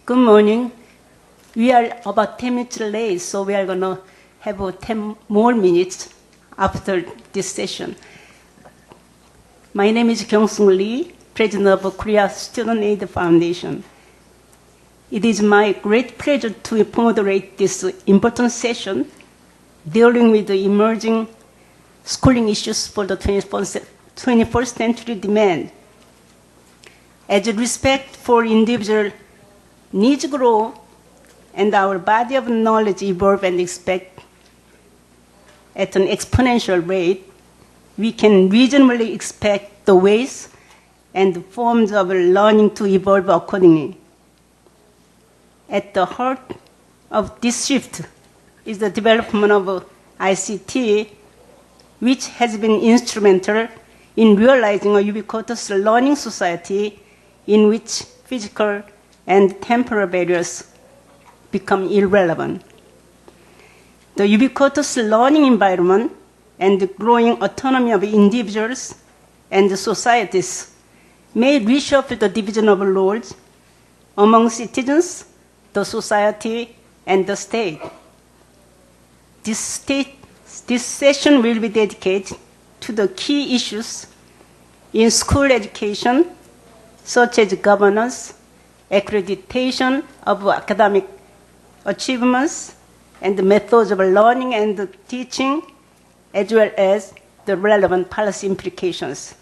Good morning. We are about 10 minutes late, so we are going to have 10 more minutes after this session. My name is Kyung-Sung Lee, President of Korea Student Aid Foundation. It is my great pleasure to moderate this important session dealing with the emerging schooling issues for the 21st century demand. As respect for individual needs grow and our body of knowledge evolve and expect at an exponential rate, we can reasonably expect the ways and forms of learning to evolve accordingly. At the heart of this shift is the development of ICT, which has been instrumental in realizing a ubiquitous learning society in which physical and temporal barriers become irrelevant. The ubiquitous learning environment and the growing autonomy of individuals and societies may reshuffle the division of roles among citizens, the society, and the state. This session will be dedicated to the key issues in school education, such as governance, accreditation of academic achievements, and the methods of learning and teaching, as well as the relevant policy implications.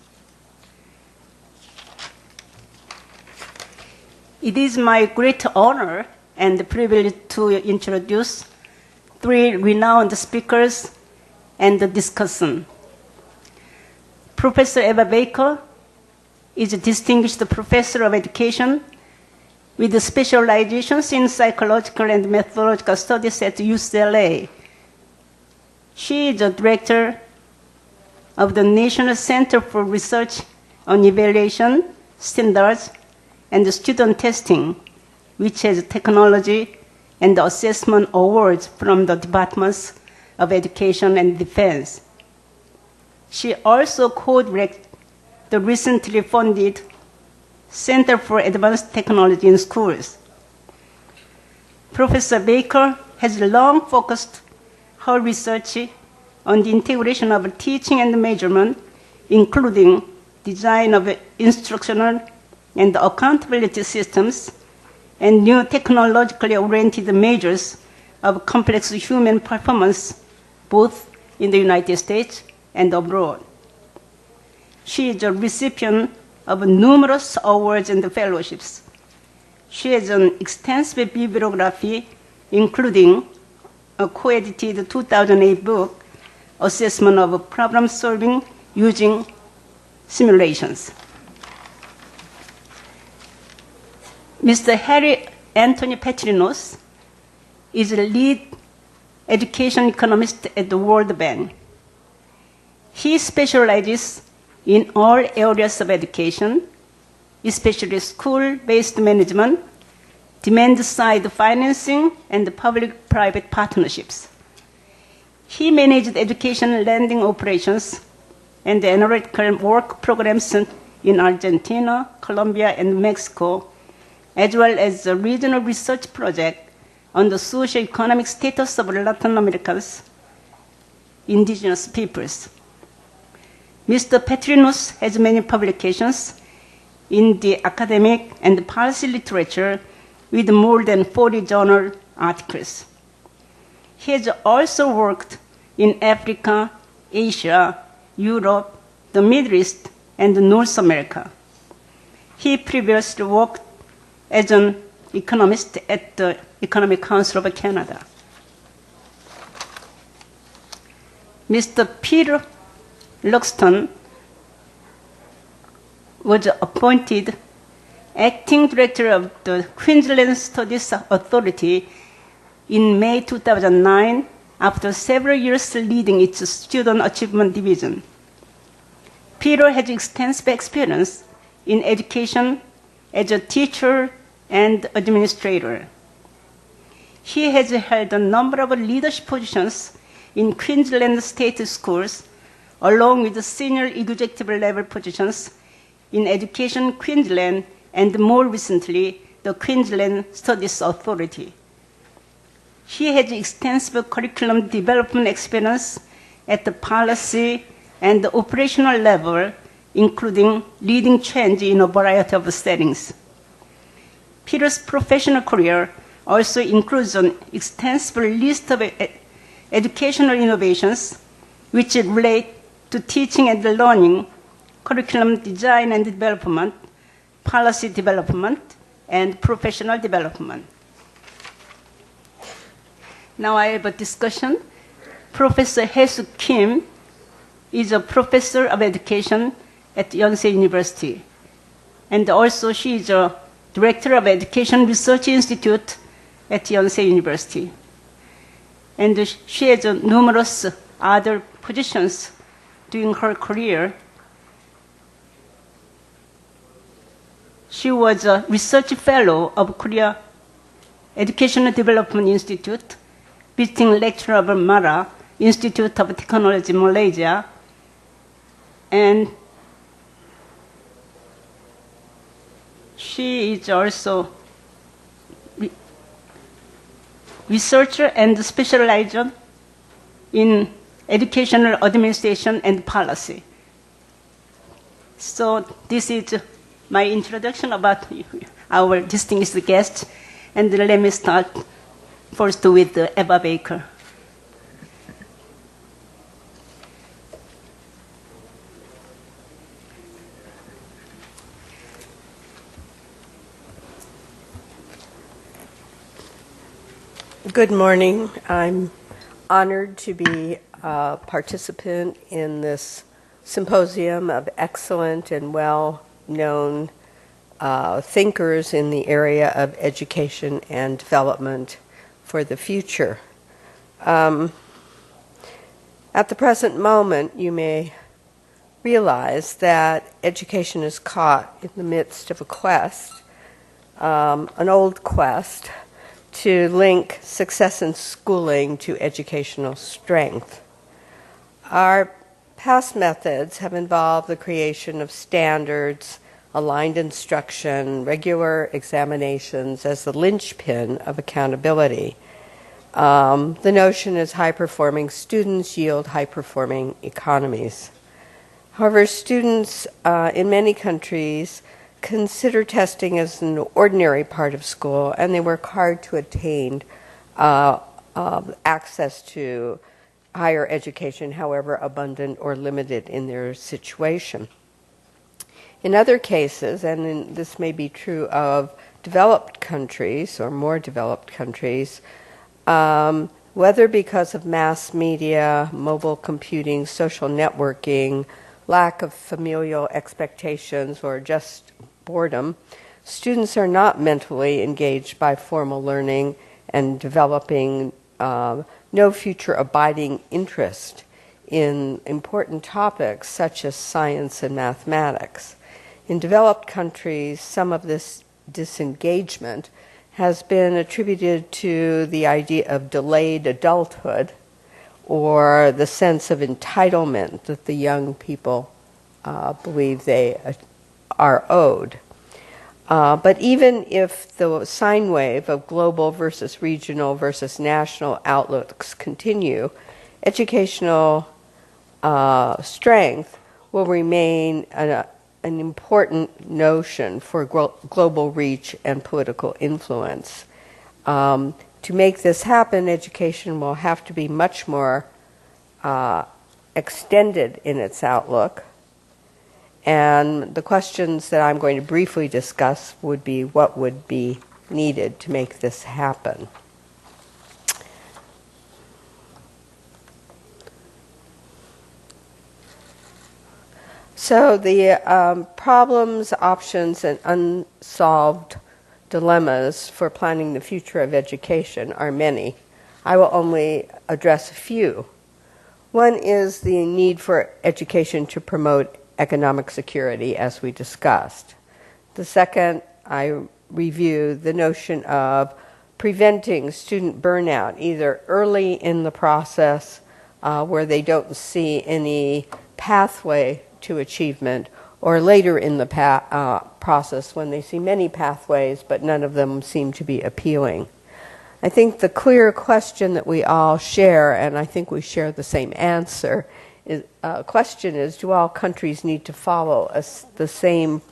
It is my great honor and privilege to introduce three renowned speakers and the discussion. Professor Ava Baker is a distinguished professor of education with specializations in psychological and methodological studies at UCLA. She is the director of the National Center for Research on Evaluation, Standards, and Student Testing, which has technology and assessment awards from the Departments of Education and Defense. She also co-directs the recently funded Center for Advanced Technology in Schools. Professor Baker has long focused her research on the integration of teaching and measurement, including design of instructional and accountability systems and new technologically oriented measures of complex human performance, both in the United States and abroad. She is a recipient of numerous awards and fellowships. She has an extensive bibliography, including a co-edited 2008 book, Assessment of Problem Solving Using Simulations. Mr. Harry Anthony Petrinos is a lead education economist at the World Bank. He specializes in all areas of education, especially school-based management, demand-side financing, and public-private partnerships. He managed education lending operations and analytical work programs in Argentina, Colombia, and Mexico, as well as a regional research project on the socio-economic status of Latin America's indigenous peoples. Mr. Petrinos has many publications in the academic and policy literature with more than 40 journal articles. He has also worked in Africa, Asia, Europe, the Middle East, and North America. He previously worked as an economist at the Economic Council of Canada. Mr. Peter Luxton was appointed acting director of the Queensland Studies Authority in May 2009 after several years leading its Student Achievement Division. Peter has extensive experience in education as a teacher and administrator. He has held a number of leadership positions in Queensland state schools, along with senior executive level positions in Education Queensland and more recently, the Queensland Studies Authority. She has extensive curriculum development experience at the policy and the operational level, including leading change in a variety of settings. Peter's professional career also includes an extensive list of educational innovations which relate to teaching and learning, curriculum design and development, policy development, and professional development. Now I have a discussion. Professor Hae-Suk Kim is a professor of education at Yonsei University. And also she is a director of Education Research Institute at Yonsei University. And she has numerous other positions during her career. She was a research fellow of Korea Educational Development Institute, visiting lecturer of MARA, Institute of Technology, Malaysia, and she is also researcher and specialized in educational administration and policy. So this is my introduction about our distinguished guest, and let me start first with Ava Baker. Good morning. I'm honored to be a participant in this symposium of excellent and well-known thinkers in the area of education and development for the future. At the present moment, you may realize that education is caught in the midst of a quest, an old quest, to link success in schooling to educational strength. Our past methods have involved the creation of standards, aligned instruction, regular examinations as the linchpin of accountability. The notion is high-performing students yield high-performing economies. However, students in many countries consider testing as an ordinary part of school, and they work hard to attain access to higher education, however abundant or limited in their situation. In other cases, and this may be true of developed countries or more developed countries, whether because of mass media, mobile computing, social networking, lack of familial expectations, or just boredom, students are not mentally engaged by formal learning and developing no future abiding interest in important topics such as science and mathematics. In developed countries, some of this disengagement has been attributed to the idea of delayed adulthood or the sense of entitlement that the young people believe they are owed. But even if the sine wave of global versus regional versus national outlooks continue, educational strength will remain an important notion for global reach and political influence. To make this happen, education will have to be much more extended in its outlook. And the questions that I'm going to briefly discuss would be what would be needed to make this happen. So the problems, options, and unsolved dilemmas for planning the future of education are many. I will only address a few. One is the need for education to promote economic security, as we discussed. The second, I review the notion of preventing student burnout, either early in the process where they don't see any pathway to achievement, or later in the process when they see many pathways, but none of them seem to be appealing. I think the clear question that we all share, and I think we share the same answer, question is, do all countries need to follow the same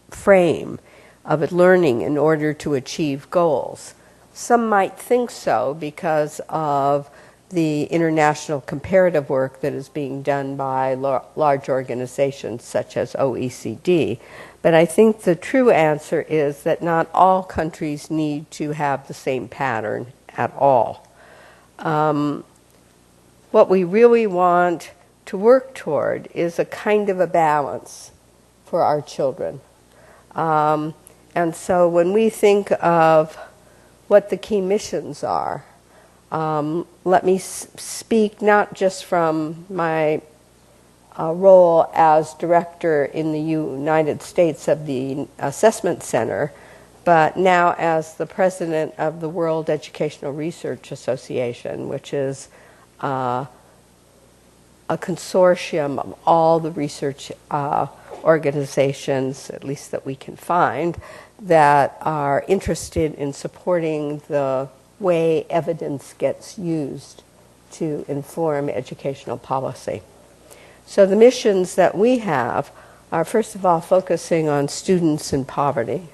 frame of learning in order to achieve goals? Some might think so because of the international comparative work that is being done by large organizations such as OECD. But I think the true answer is that not all countries need to have the same pattern at all. What we really want to work toward is a kind of a balance for our children. And so when we think of what the key missions are, let me speak not just from my role as director in the United States of the Assessment Center, but now as the president of the World Educational Research Association, which is a consortium of all the research organizations, at least that we can find, that are interested in supporting the way evidence gets used to inform educational policy. So the missions that we have are, first of all, focusing on students in poverty.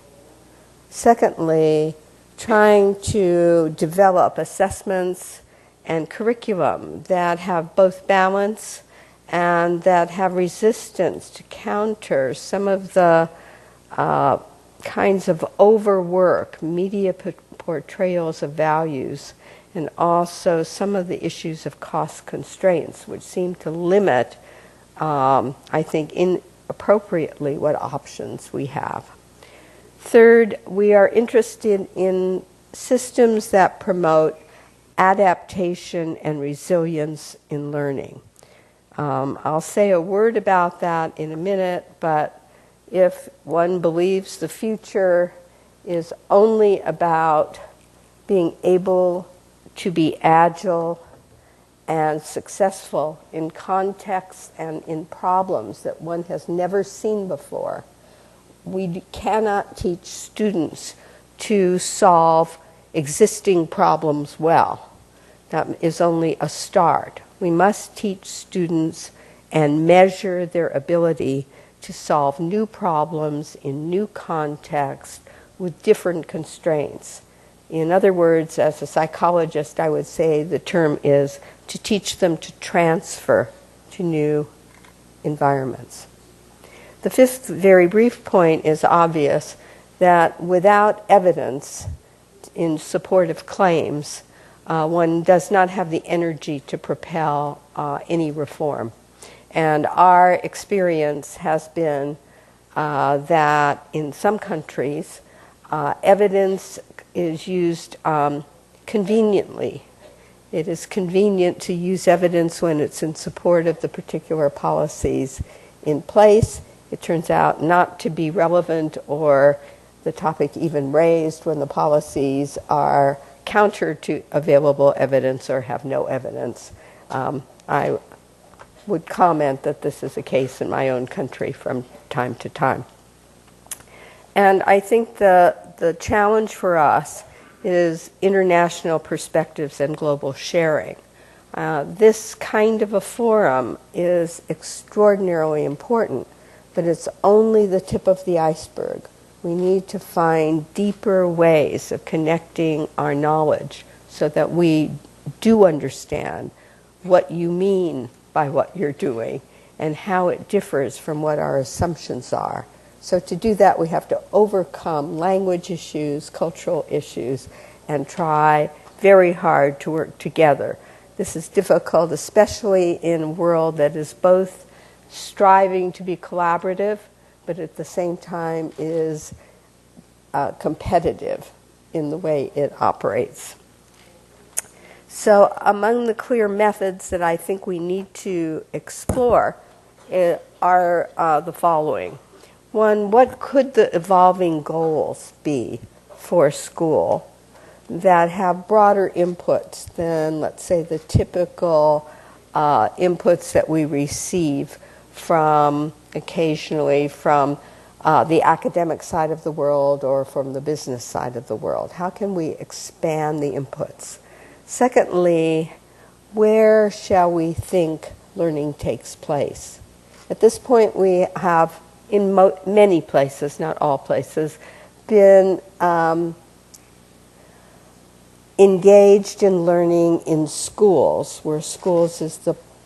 Secondly, trying to develop assessments and curriculum that have both balance and that have resistance to counter some of the kinds of overwork, media portrayals of values, and also some of the issues of cost constraints, which seem to limit, I think, inappropriately what options we have. Third, we are interested in systems that promote adaptation and resilience in learning. I'll say a word about that in a minute, but if one believes the future is only about being able to be agile and successful in contexts and in problems that one has never seen before, we cannot teach students to solve existing problems well. That is only a start. We must teach students and measure their ability to solve new problems in new contexts with different constraints. In other words, as a psychologist, I would say the term is to teach them to transfer to new environments. The fifth very brief point is obvious, that without evidence in support of claims, one does not have the energy to propel any reform. And our experience has been that in some countries, evidence is used conveniently. It is convenient to use evidence when it's in support of the particular policies in place. It turns out not to be relevant or the topic even raised when the policies are counter to available evidence or have no evidence. I would comment that this is a case in my own country from time to time. And I think the challenge for us is international perspectives and global sharing. This kind of a forum is extraordinarily important, but it's only the tip of the iceberg. We need to find deeper ways of connecting our knowledge so that we do understand what you mean by what you're doing and how it differs from what our assumptions are. So to do that, we have to overcome language issues, cultural issues, and try very hard to work together. This is difficult, especially in a world that is both striving to be collaborative, but at the same time is competitive in the way it operates. So among the clear methods that I think we need to explore are the following. One, what could the evolving goals be for school that have broader inputs than, let's say, the typical inputs that we receive from occasionally from the academic side of the world or from the business side of the world? How can we expand the inputs? Secondly, where shall we think learning takes place? At this point, we have, in many places, not all places, been engaged in learning in schools, where schools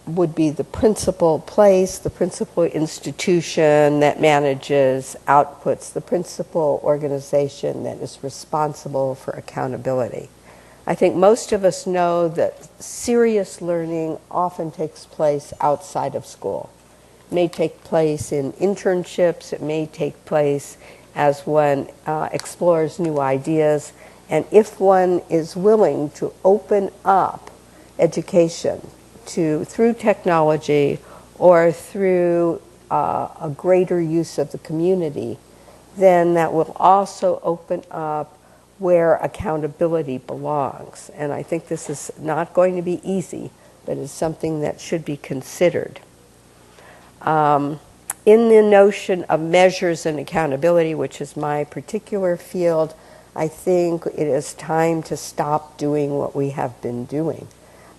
would be the principal place, the principal institution that manages outputs, the principal organization that is responsible for accountability. I think most of us know that serious learning often takes place outside of school. It may take place in internships, it may take place as one explores new ideas, and if one is willing to open up education through technology or through a greater use of the community, then that will also open up where accountability belongs. And I think this is not going to be easy, but it's something that should be considered. In the notion of measures and accountability, which is my particular field, I think it is time to stop doing what we have been doing.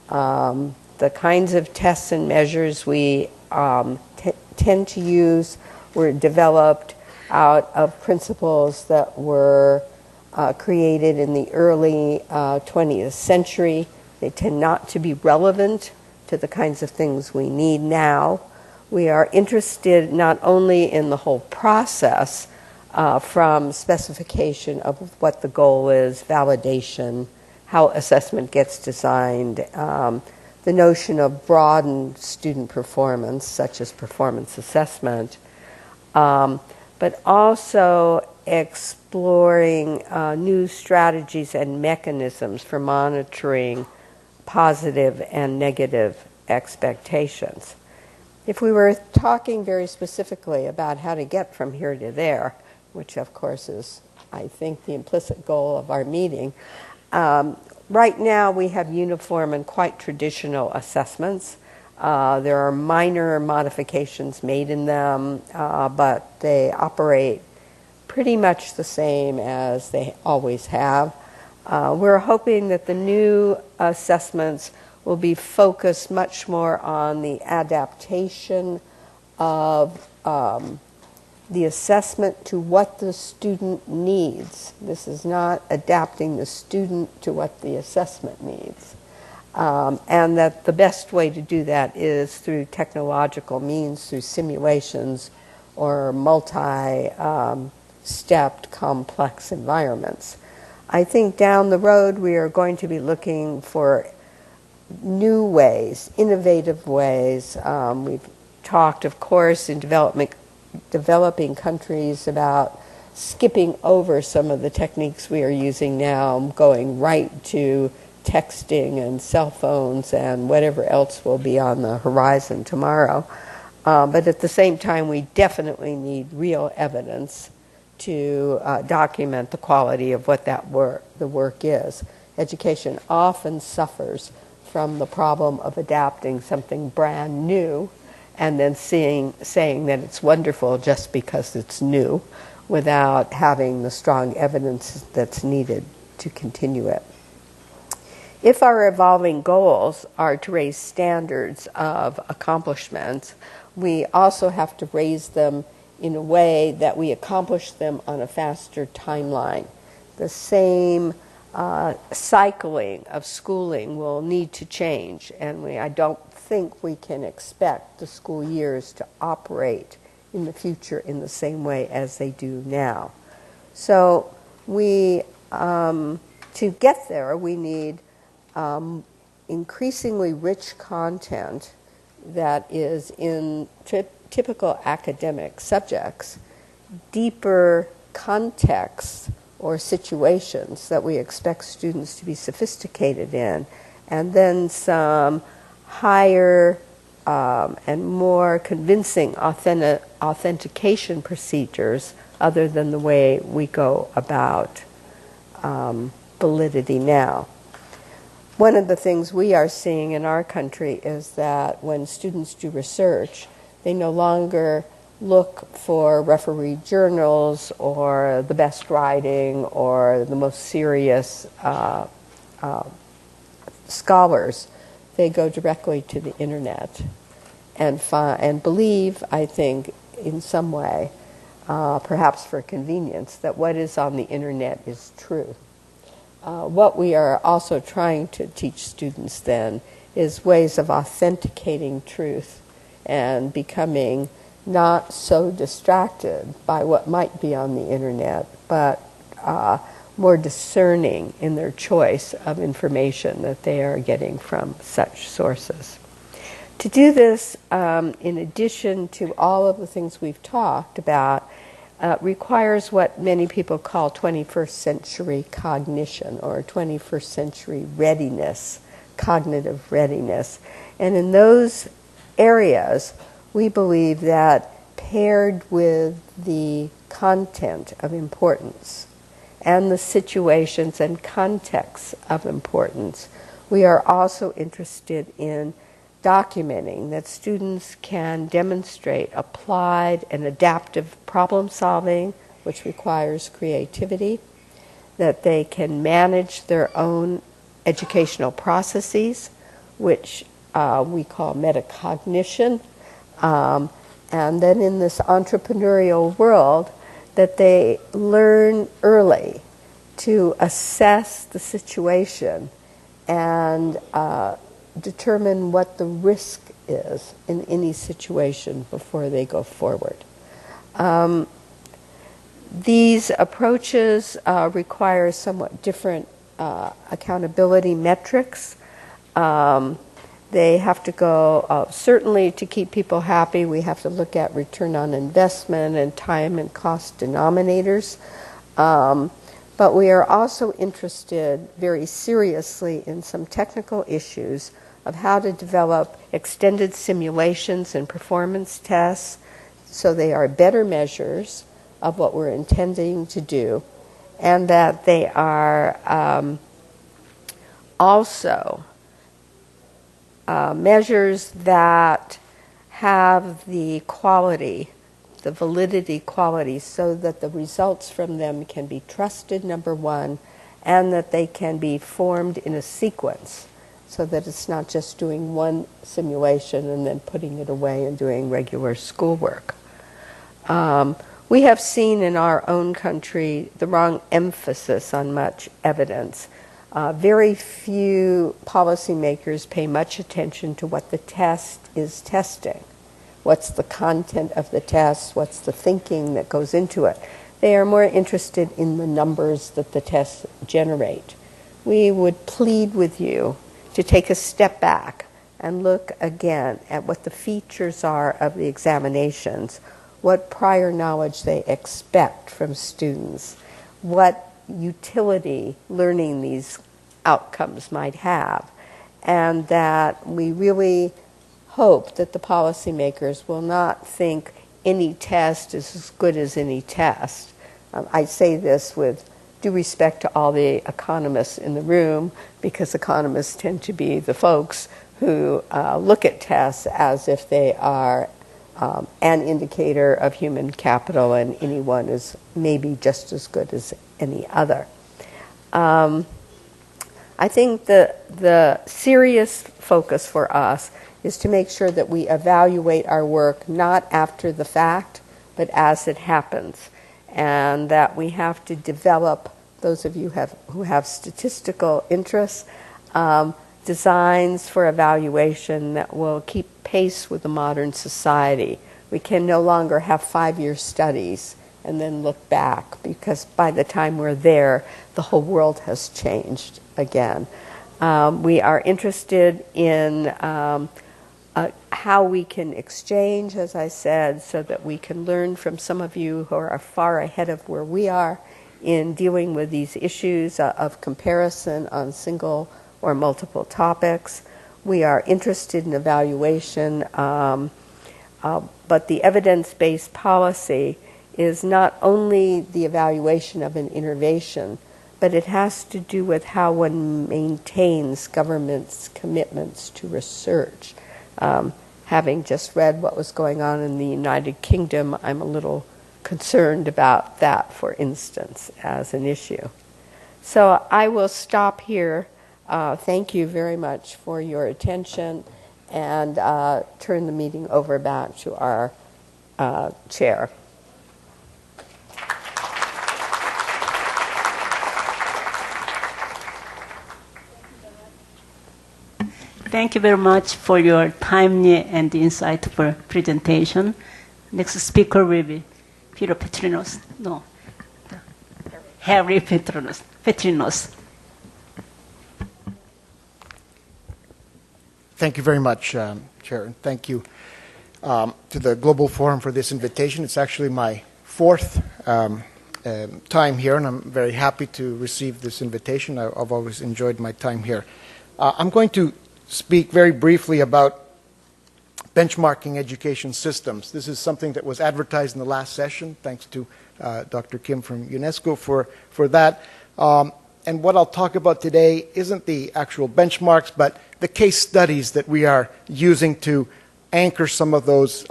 The kinds of tests and measures we tend to use were developed out of principles that were created in the early 20th century. They tend not to be relevant to the kinds of things we need now. We are interested not only in the whole process from specification of what the goal is, validation, how assessment gets designed, the notion of broadened student performance, such as performance assessment, but also exploring new strategies and mechanisms for monitoring positive and negative expectations. If we were talking very specifically about how to get from here to there, which of course is, I think, the implicit goal of our meeting, right now we have uniform and quite traditional assessments. There are minor modifications made in them, but they operate pretty much the same as they always have. We're hoping that the new assessments will be focused much more on the adaptation of the assessment to what the student needs. This is not adapting the student to what the assessment needs. And that the best way to do that is through technological means, through simulations or multi-stepped complex environments. I think down the road we are going to be looking for new ways, innovative ways. We've talked, of course, in developing countries about skipping over some of the techniques we are using now, going right to texting and cell phones and whatever else will be on the horizon tomorrow. But at the same time, we definitely need real evidence to document the quality of what the work is. Education often suffers from the problem of adapting something brand new and then saying that it's wonderful just because it's new without having the strong evidence that's needed to continue it. If our evolving goals are to raise standards of accomplishments, we also have to raise them in a way that we accomplish them on a faster timeline. The same cycling of schooling will need to change, and I don't think we can expect the school years to operate in the future in the same way as they do now. So to get there, we need increasingly rich content that is in typical academic subjects, deeper contexts or situations that we expect students to be sophisticated in, and then some higher and more convincing authentication procedures other than the way we go about validity now. One of the things we are seeing in our country is that when students do research, they no longer look for referee journals or the best writing or the most serious scholars. They go directly to the internet and believe, I think, in some way, perhaps for convenience, that what is on the internet is true. What we are also trying to teach students then is ways of authenticating truth and becoming not so distracted by what might be on the internet, but more discerning in their choice of information that they are getting from such sources. To do this, in addition to all of the things we've talked about, requires what many people call 21st century cognition or 21st century readiness, cognitive readiness. And in those areas, we believe that paired with the content of importance and the situations and contexts of importance, we are also interested in documenting that students can demonstrate applied and adaptive problem solving, which requires creativity, that they can manage their own educational processes, which we call metacognition, and then in this entrepreneurial world, that they learn early to assess the situation and determine what the risk is in any situation before they go forward. These approaches require somewhat different accountability metrics. They have to go, certainly to keep people happy, we have to look at return on investment and time and cost denominators. But we are also interested very seriously in some technical issues of how to develop extended simulations and performance tests so they are better measures of what we're intending to do, and that they are also measures that have the quality, the validity quality, so that the results from them can be trusted, number one, and that they can be formed in a sequence so that it's not just doing one simulation and then putting it away and doing regular schoolwork. We have seen in our own country the wrong emphasis on much evidence. Very few policymakers pay much attention to what the test is testing. What's the content of the test? What's the thinking that goes into it? They are more interested in the numbers that the tests generate. We would plead with you to take a step back and look again at what the features are of the examinations, what prior knowledge they expect from students, what utility learning these outcomes might have, and that we really hope that the policymakers will not think any test is as good as any test. I say this with due respect to all the economists in the room, because economists tend to be the folks who look at tests as if they are an indicator of human capital and any one is maybe just as good as any other. I think the serious focus for us is to make sure that we evaluate our work not after the fact, but as it happens, and that we have to develop, those of you who have statistical interests, designs for evaluation that will keep pace with the modern society. We can no longer have 5-year studies and then look back, because by the time we're there, the whole world has changed again. We are interested in how we can exchange, as I said, so that we can learn from some of you who are far ahead of where we are in dealing with these issues of comparison on single or multiple topics. We are interested in evaluation, but the evidence-based policy is not only the evaluation of an innovation, but it has to do with how one maintains government's commitments to research. having just read what was going on in the United Kingdom, I'm a little concerned about that, for instance, as an issue. So I will stop here. Thank you very much for your attention, and turn the meeting over back to our chair. Thank you very much for your timely and insightful presentation. Next speaker will be Peter Petrinos. No, Harry Petrinos. Thank you very much, Chair, and thank you to the Global Forum for this invitation. It's actually my fourth time here, and I'm very happy to receive this invitation. I've always enjoyed my time here. I'm going to speak very briefly about benchmarking education systems. This is something that was advertised in the last session. Thanks to Dr. Kim from UNESCO for that. And what I'll talk about today isn't the actual benchmarks, but the case studies that we are using to anchor some of those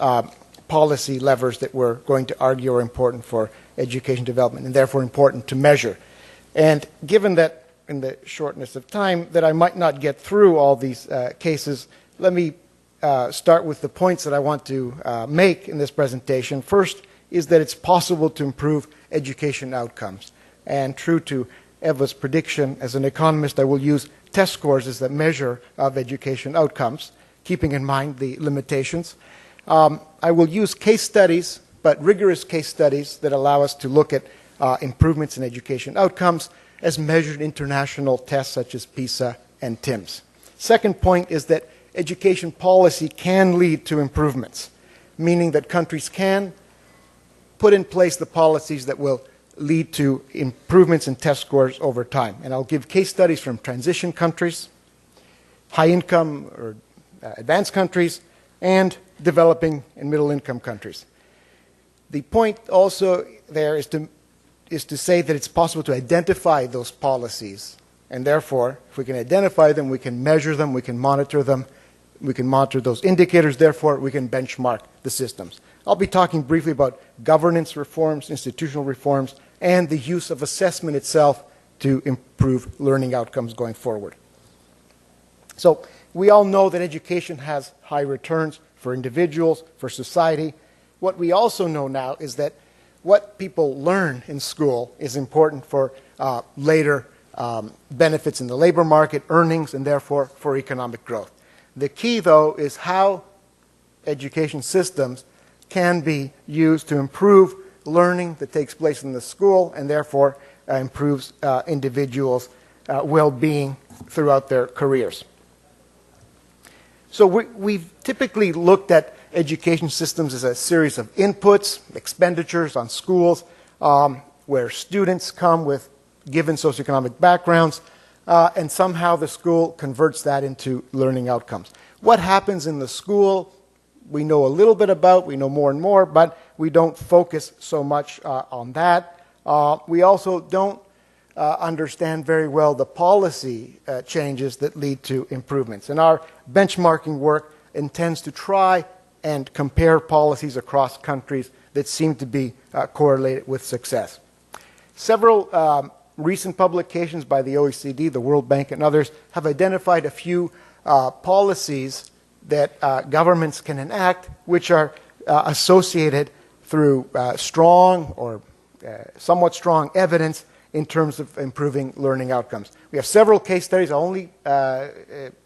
policy levers that we're going to argue are important for education development and therefore important to measure. And given that in the shortness of time that I might not get through all these cases, let me start with the points that I want to make in this presentation. First is that it's possible to improve education outcomes. And true to Eva's prediction, as an economist, I will use test scores as the measure of education outcomes, keeping in mind the limitations. I will use case studies, but rigorous case studies that allow us to look at improvements in education outcomes as measured in international tests such as PISA and TIMSS. Second point is that education policy can lead to improvements, meaning that countries can put in place the policies that will lead to improvements in test scores over time. And I'll give case studies from transition countries, high income or advanced countries, and developing and middle income countries. The point also there is to say that it's possible to identify those policies, and therefore, if we can identify them, we can measure them, we can monitor them, we can monitor those indicators, therefore we can benchmark the systems. I'll be talking briefly about governance reforms, institutional reforms, and the use of assessment itself to improve learning outcomes going forward. So we all know that education has high returns for individuals, for society. What we also know now is that what people learn in school is important for later benefits in the labor market, earnings, and therefore for economic growth. The key, though, is how education systems can be used to improve learning that takes place in the school and therefore improves individuals' well-being throughout their careers. So we've typically looked at education systems as a series of inputs, expenditures on schools, where students come with given socioeconomic backgrounds, and somehow the school converts that into learning outcomes. What happens in the school, we know a little bit about, we know more and more, but we don't focus so much on that. We also don't understand very well the policy changes that lead to improvements. And our benchmarking work intends to try and compare policies across countries that seem to be correlated with success. Several recent publications by the OECD, the World Bank, and others have identified a few policies that governments can enact which are associated through strong or somewhat strong evidence in terms of improving learning outcomes. We have several case studies. I'll only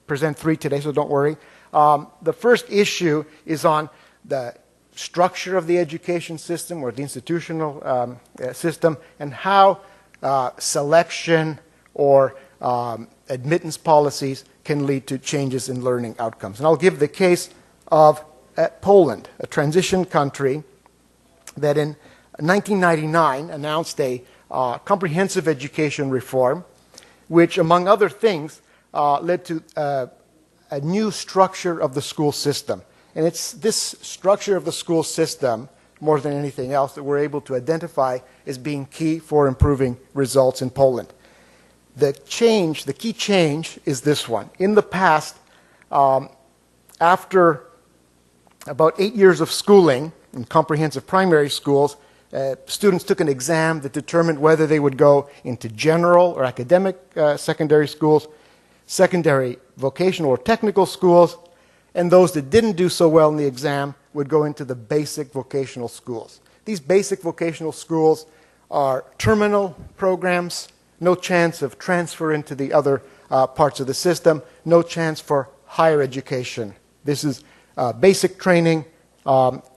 present 3 today, so don't worry. The first issue is on the structure of the education system or the institutional system and how selection or admittance policies can lead to changes in learning outcomes. And I'll give the case of Poland, a transition country that in 1999 announced a comprehensive education reform, which, among other things, led to a new structure of the school system. And it's this structure of the school system, more than anything else, that we're able to identify as being key for improving results in Poland. The key change is this one. In the past, after about 8 years of schooling in comprehensive primary schools, students took an exam that determined whether they would go into general or academic secondary schools, secondary vocational or technical schools, and those that didn't do so well in the exam would go into the basic vocational schools. These basic vocational schools are terminal programs, no chance of transfer into the other parts of the system, no chance for higher education. This is basic training,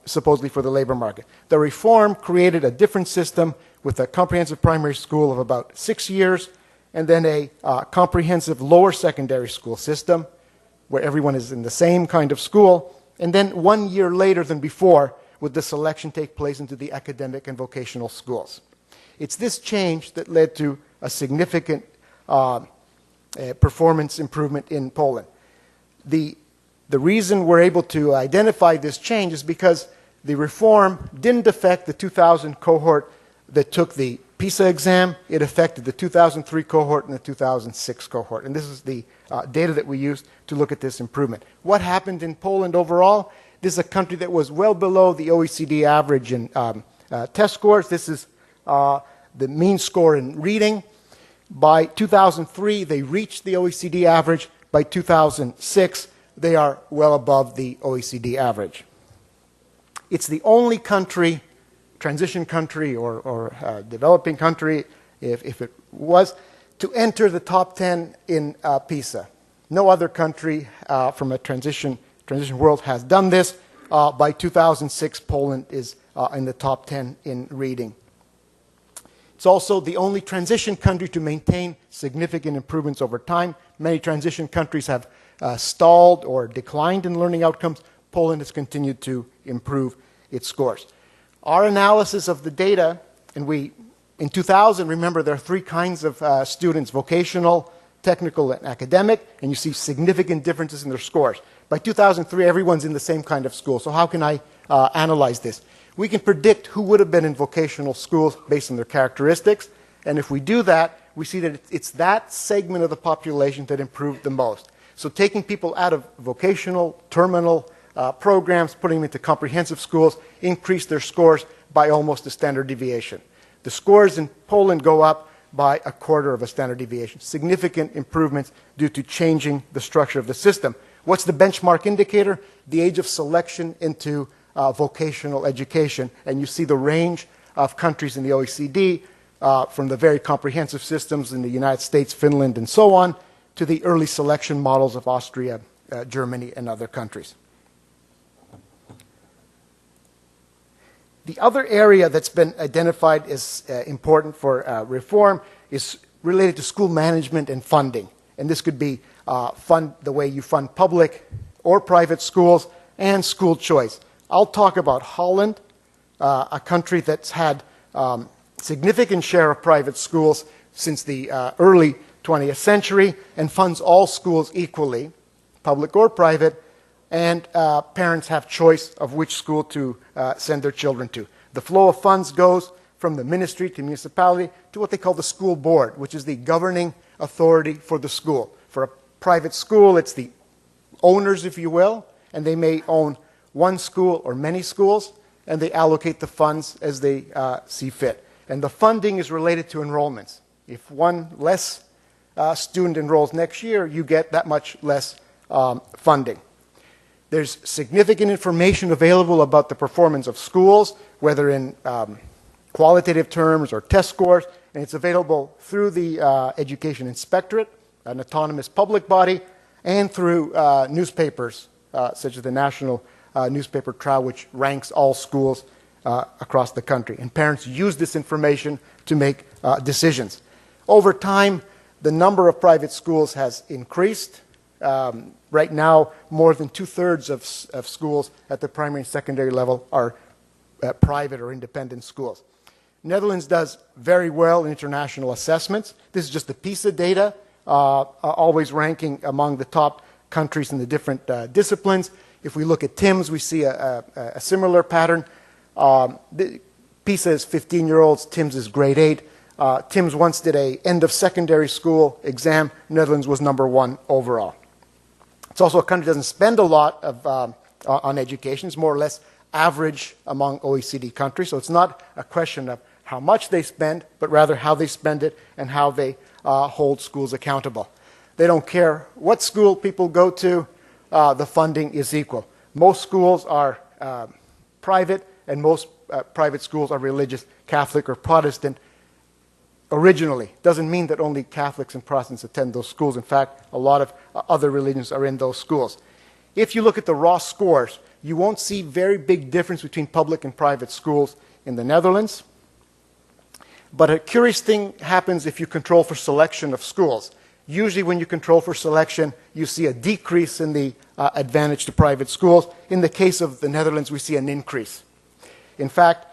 supposedly for the labor market. The reform created a different system with a comprehensive primary school of about 6 years, and then a comprehensive lower secondary school system, where everyone is in the same kind of school, and then 1 year later than before would the selection take place into the academic and vocational schools. It's this change that led to a significant performance improvement in Poland. The reason we're able to identify this change is because the reform didn't affect the 2000 cohort that took the PISA exam. It affected the 2003 cohort and the 2006 cohort. And this is the data that we used to look at this improvement. What happened in Poland overall? This is a country that was well below the OECD average in test scores. This is the mean score in reading. By 2003, they reached the OECD average. By 2006, they are well above the OECD average. It's the only country, transition country or developing country, if it was, to enter the top 10 in PISA. No other country from a transition world has done this. By 2006, Poland is in the top 10 in reading. It's also the only transition country to maintain significant improvements over time. Many transition countries have stalled or declined in learning outcomes. Poland has continued to improve its scores. Our analysis of the data, and in 2000, remember, there are 3 kinds of students: vocational, technical, and academic, and you see significant differences in their scores. By 2003, everyone's in the same kind of school. So how can I analyze this? We can predict who would have been in vocational schools based on their characteristics, and if we do that, we see that it's that segment of the population that improved the most. So taking people out of vocational, terminal programs, putting them into comprehensive schools, increased their scores by almost a standard deviation. The scores in Poland go up by 1/4 of a standard deviation. Significant improvements due to changing the structure of the system. What's the benchmark indicator? The age of selection into vocational education. And you see the range of countries in the OECD, from the very comprehensive systems in the United States, Finland, and so on, to the early selection models of Austria, Germany, and other countries. The other area that's been identified as important for reform is related to school management and funding. And this could be the way you fund public or private schools, and school choice. I'll talk about Holland, a country that's had significant share of private schools since the early 20th century and funds all schools equally, public or private, and parents have choice of which school to send their children to. The flow of funds goes from the ministry to municipality to what they call the school board, which is the governing authority for the school. For a private school, it's the owners, if you will, and they may own one school or many schools, and they allocate the funds as they see fit. And the funding is related to enrollments. If one less student enrolls next year, you get that much less funding. There's significant information available about the performance of schools, whether in qualitative terms or test scores, and it's available through the Education Inspectorate, an autonomous public body, and through newspapers, such as the National Newspaper Trial, which ranks all schools across the country. And parents use this information to make decisions. Over time, the number of private schools has increased. Right now, more than 2/3 of schools at the primary and secondary level are private or independent schools. Netherlands does very well in international assessments. This is just the PISA data, always ranking among the top countries in the different disciplines. If we look at TIMSS, we see a similar pattern. PISA is 15-year-olds, TIMSS is grade 8. TIMSS once did a end of secondary school exam. Netherlands was #1 overall. It's also a country that doesn't spend a lot of on education. It's more or less average among OECD countries. So it's not a question of how much they spend, but rather how they spend it and how they hold schools accountable. They don't care what school people go to, the funding is equal. Most schools are private, and most private schools are religious, Catholic or Protestant. Originally, doesn't mean that only Catholics and Protestants attend those schools. In fact, a lot of other religions are in those schools. If you look at the raw scores, you won't see very big difference between public and private schools in the Netherlands. But a curious thing happens if you control for selection of schools. Usually when you control for selection, you see a decrease in the advantage to private schools. In the case of the Netherlands, we see an increase. In fact,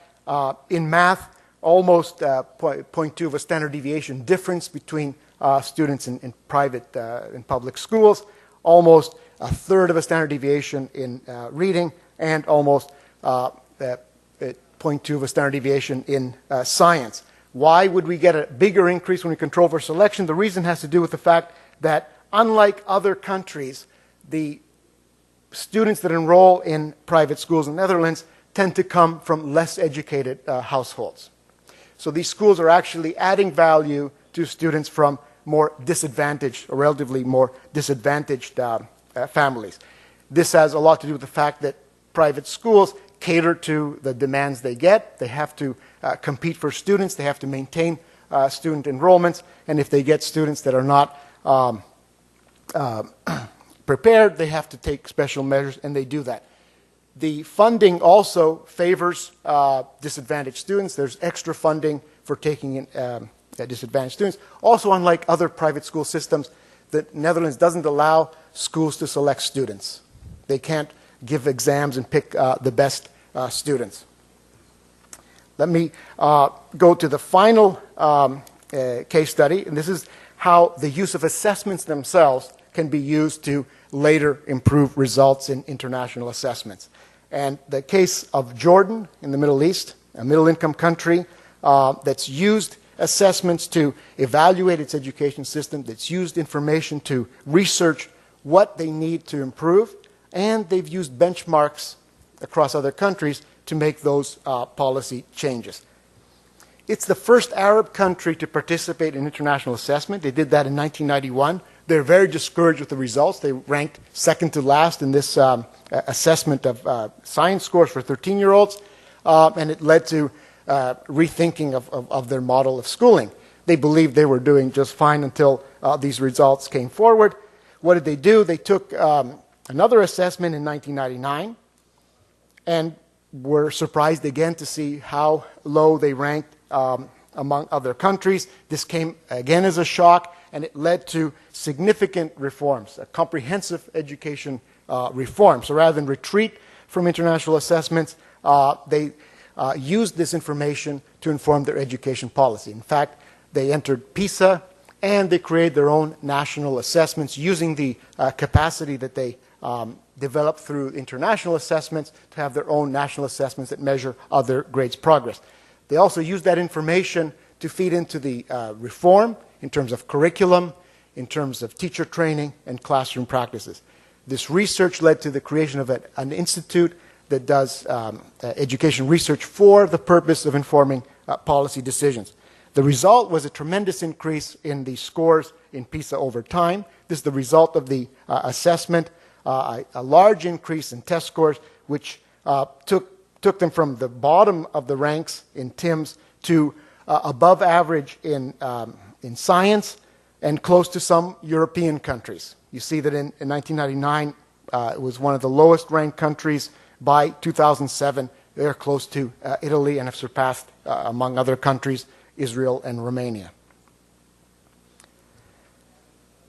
in math, almost 0.2 of a standard deviation difference between students in private and public schools, almost a third of a standard deviation in reading, and almost 0.2 of a standard deviation in science. Why would we get a bigger increase when we control for selection? The reason has to do with the fact that, unlike other countries, the students that enroll in private schools in the Netherlands tend to come from less educated households. So these schools are actually adding value to students from more disadvantaged, or relatively more disadvantaged families. This has a lot to do with the fact that private schools cater to the demands they get. They have to compete for students. They have to maintain student enrollments. And if they get students that are not prepared, they have to take special measures, and they do that. The funding also favors disadvantaged students. There's extra funding for taking in disadvantaged students. Also, unlike other private school systems, the Netherlands doesn't allow schools to select students. They can't give exams and pick the best students. Let me go to the final case study, and this is how the use of assessments themselves can be used to later improve results in international assessments. And the case of Jordan in the Middle East, a middle-income country that's used assessments to evaluate its education system, that's used information to research what they need to improve, and they've used benchmarks across other countries to make those policy changes. It's the first Arab country to participate in international assessment. They did that in 1991. They're very discouraged with the results. They ranked second to last in this assessment of science scores for 13-year-olds, and it led to rethinking of their model of schooling. They believed they were doing just fine until these results came forward. What did they do? They took another assessment in 1999 and were surprised again to see how low they ranked among other countries. This came again as a shock, and it led to significant reforms, a comprehensive education reform. So rather than retreat from international assessments, they used this information to inform their education policy. In fact, they entered PISA, and they created their own national assessments using the capacity that they developed through international assessments to have their own national assessments that measure other grades' progress. They also used that information to feed into the reform in terms of curriculum, in terms of teacher training, and classroom practices. This research led to the creation of an institute that does education research for the purpose of informing policy decisions. The result was a tremendous increase in the scores in PISA over time. This is the result of the assessment, a large increase in test scores, which took them from the bottom of the ranks in TIMSS to above average in science and close to some European countries. You see that in 1999, it was one of the lowest ranked countries. By 2007, they're close to Italy and have surpassed, among other countries, Israel and Romania.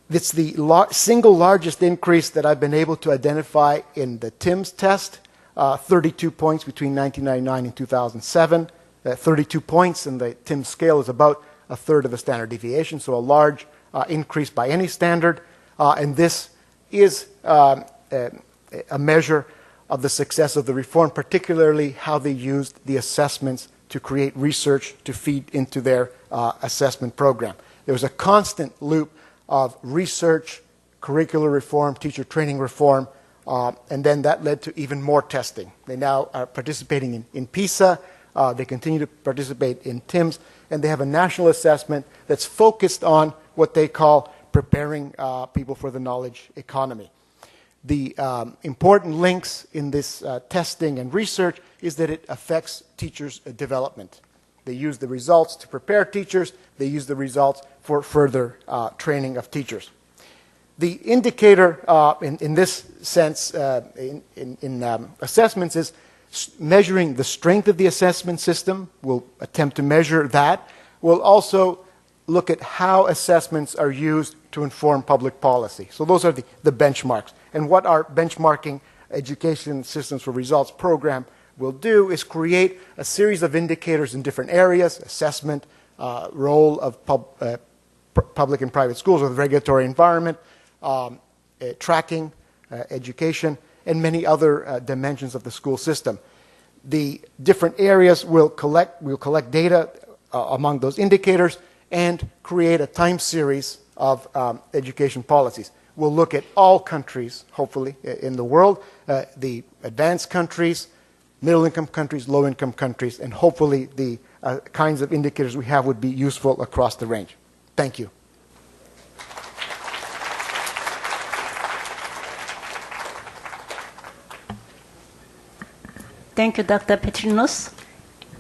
It's the single largest increase that I've been able to identify in the TIMSS test, 32 points between 1999 and 2007. 32 points in the TIMSS scale is about a third of a standard deviation, so a large increase by any standard. And this is a measure of the success of the reform, particularly how they used the assessments to create research to feed into their assessment program. There was a constant loop of research, curricular reform, teacher training reform, And then that led to even more testing. They now are participating in PISA. They continue to participate in TIMSS. And they have a national assessment that's focused on what they call preparing people for the knowledge economy. The important links in this testing and research is that it affects teachers' development. They use the results to prepare teachers. They use the results for further training of teachers. The indicator in this sense in assessments is measuring the strength of the assessment system. We'll attempt to measure that. We'll also look at how assessments are used to inform public policy. So those are the benchmarks. And what our benchmarking education systems for results program will do is create a series of indicators in different areas: assessment, role of public and private schools or the regulatory environment, tracking, education, and many other dimensions of the school system. The different areas will collect data among those indicators and create a time series of education policies. We'll look at all countries, hopefully, in the world, the advanced countries, middle-income countries, low-income countries, and hopefully the kinds of indicators we have would be useful across the range. Thank you. Thank you, Dr. Petrinos.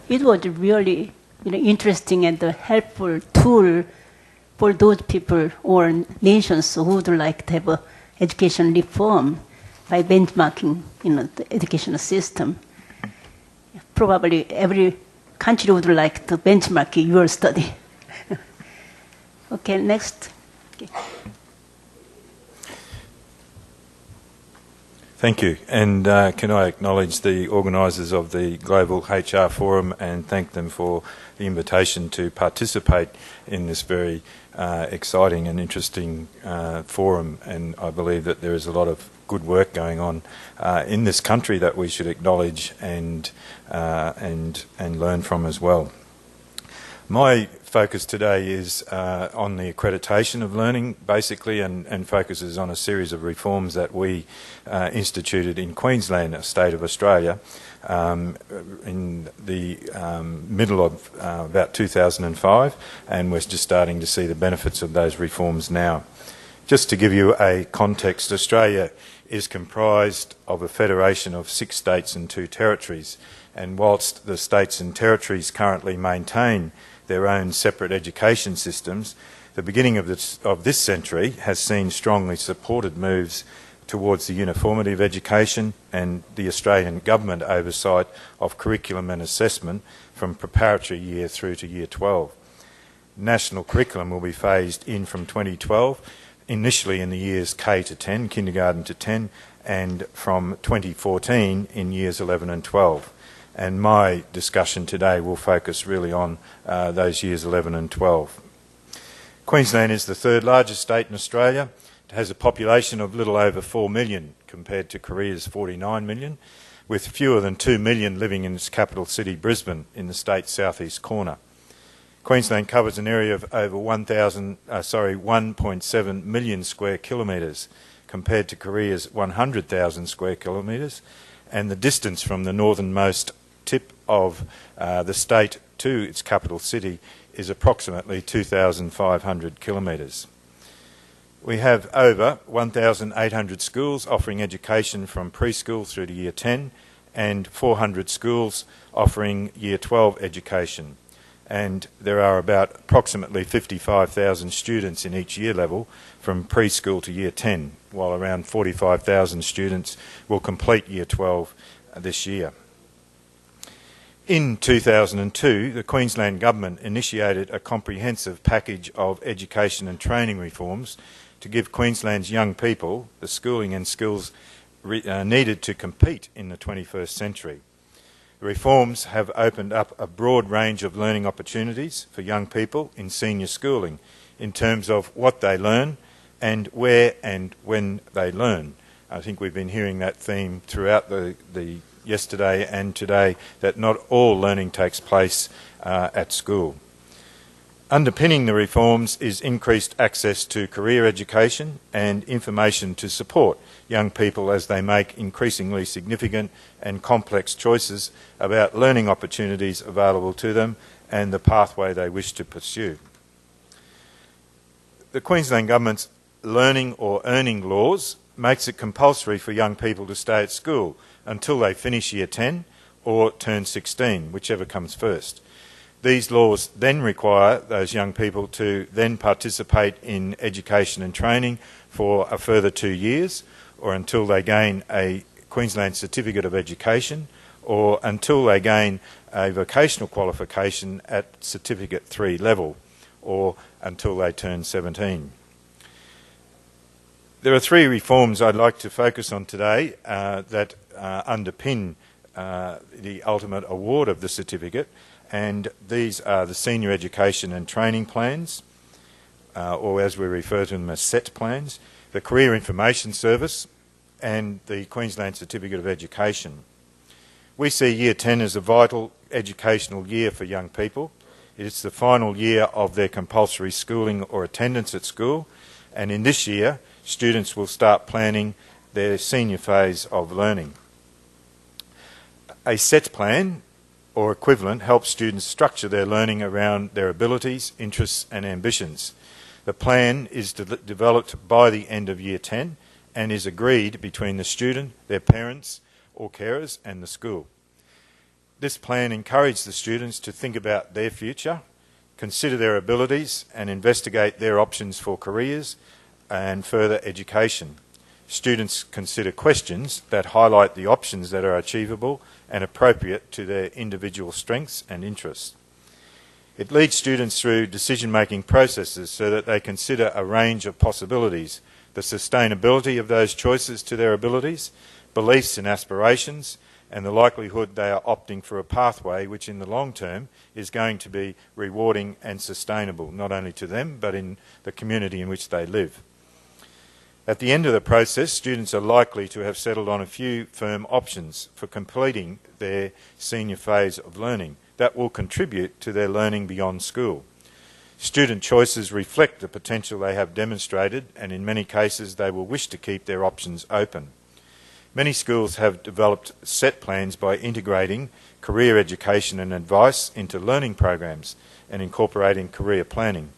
It was really interesting and a helpful tool for those people or nations who would like to have a education reform by benchmarking the educational system. Probably every country would like to benchmark your study. Okay, next. Okay. Thank you. And can I acknowledge the organisers of the Global HR Forum and thank them for the invitation to participate in this very exciting and interesting forum. And I believe that there is a lot of good work going on in this country that we should acknowledge and learn from as well. My focus today is on the accreditation of learning, basically, and focuses on a series of reforms that we instituted in Queensland, a state of Australia, in the middle of about 2005, and we're just starting to see the benefits of those reforms now. Just to give you a context, Australia is comprised of a federation of 6 states and 2 territories, and whilst the states and territories currently maintain their own separate education systems, the beginning of this century has seen strongly supported moves towards the uniformity of education and the Australian government oversight of curriculum and assessment from preparatory year through to year 12. National curriculum will be phased in from 2012, initially in the years K to 10, kindergarten to 10, and from 2014 in years 11 and 12. And my discussion today will focus really on those years 11 and 12. Queensland is the 3rd largest state in Australia. It has a population of little over 4 million compared to Korea's 49 million, with fewer than 2 million living in its capital city, Brisbane, in the state's southeast corner. Queensland covers an area of over 1.7 million square kilometres compared to Korea's 100,000 square kilometres, and the distance from the northernmost tip of the state to its capital city is approximately 2,500 kilometres. We have over 1,800 schools offering education from preschool through to year 10 and 400 schools offering year 12 education. And there are about approximately 55,000 students in each year level from preschool to year 10, while around 45,000 students will complete year 12 this year. In 2002, the Queensland Government initiated a comprehensive package of education and training reforms to give Queensland's young people the schooling and skills needed to compete in the 21st century. The reforms have opened up a broad range of learning opportunities for young people in senior schooling in terms of what they learn and where and when they learn. I think we've been hearing that theme throughout the yesterday and today, that not all learning takes place at school. Underpinning the reforms is increased access to career education and information to support young people as they make increasingly significant and complex choices about learning opportunities available to them and the pathway they wish to pursue. The Queensland Government's learning or earning laws makes it compulsory for young people to stay at school until they finish Year 10 or turn 16, whichever comes first. These laws then require those young people to then participate in education and training for a further 2 years, or until they gain a Queensland Certificate of Education, or until they gain a vocational qualification at Certificate 3 level, or until they turn 17. There are 3 reforms I'd like to focus on today that underpin the ultimate award of the certificate, and these are the Senior Education and Training Plans, or as we refer to them as SET plans, the Career Information Service, and the Queensland Certificate of Education. We see Year 10 as a vital educational year for young people. It's the final year of their compulsory schooling or attendance at school, and in this year, students will start planning their senior phase of learning. A SET plan, or equivalent, helps students structure their learning around their abilities, interests and ambitions. The plan is developed by the end of Year 10 and is agreed between the student, their parents or carers and the school. This plan encourages the students to think about their future, consider their abilities and investigate their options for careers and further education. Students consider questions that highlight the options that are achievable and appropriate to their individual strengths and interests. It leads students through decision-making processes so that they consider a range of possibilities, the sustainability of those choices to their abilities, beliefs and aspirations, and the likelihood they are opting for a pathway which in the long term is going to be rewarding and sustainable, not only to them but in the community in which they live. At the end of the process, students are likely to have settled on a few firm options for completing their senior phase of learning that will contribute to their learning beyond school. Student choices reflect the potential they have demonstrated, and in many cases they will wish to keep their options open. Many schools have developed SET plans by integrating career education and advice into learning programs and incorporating career planning.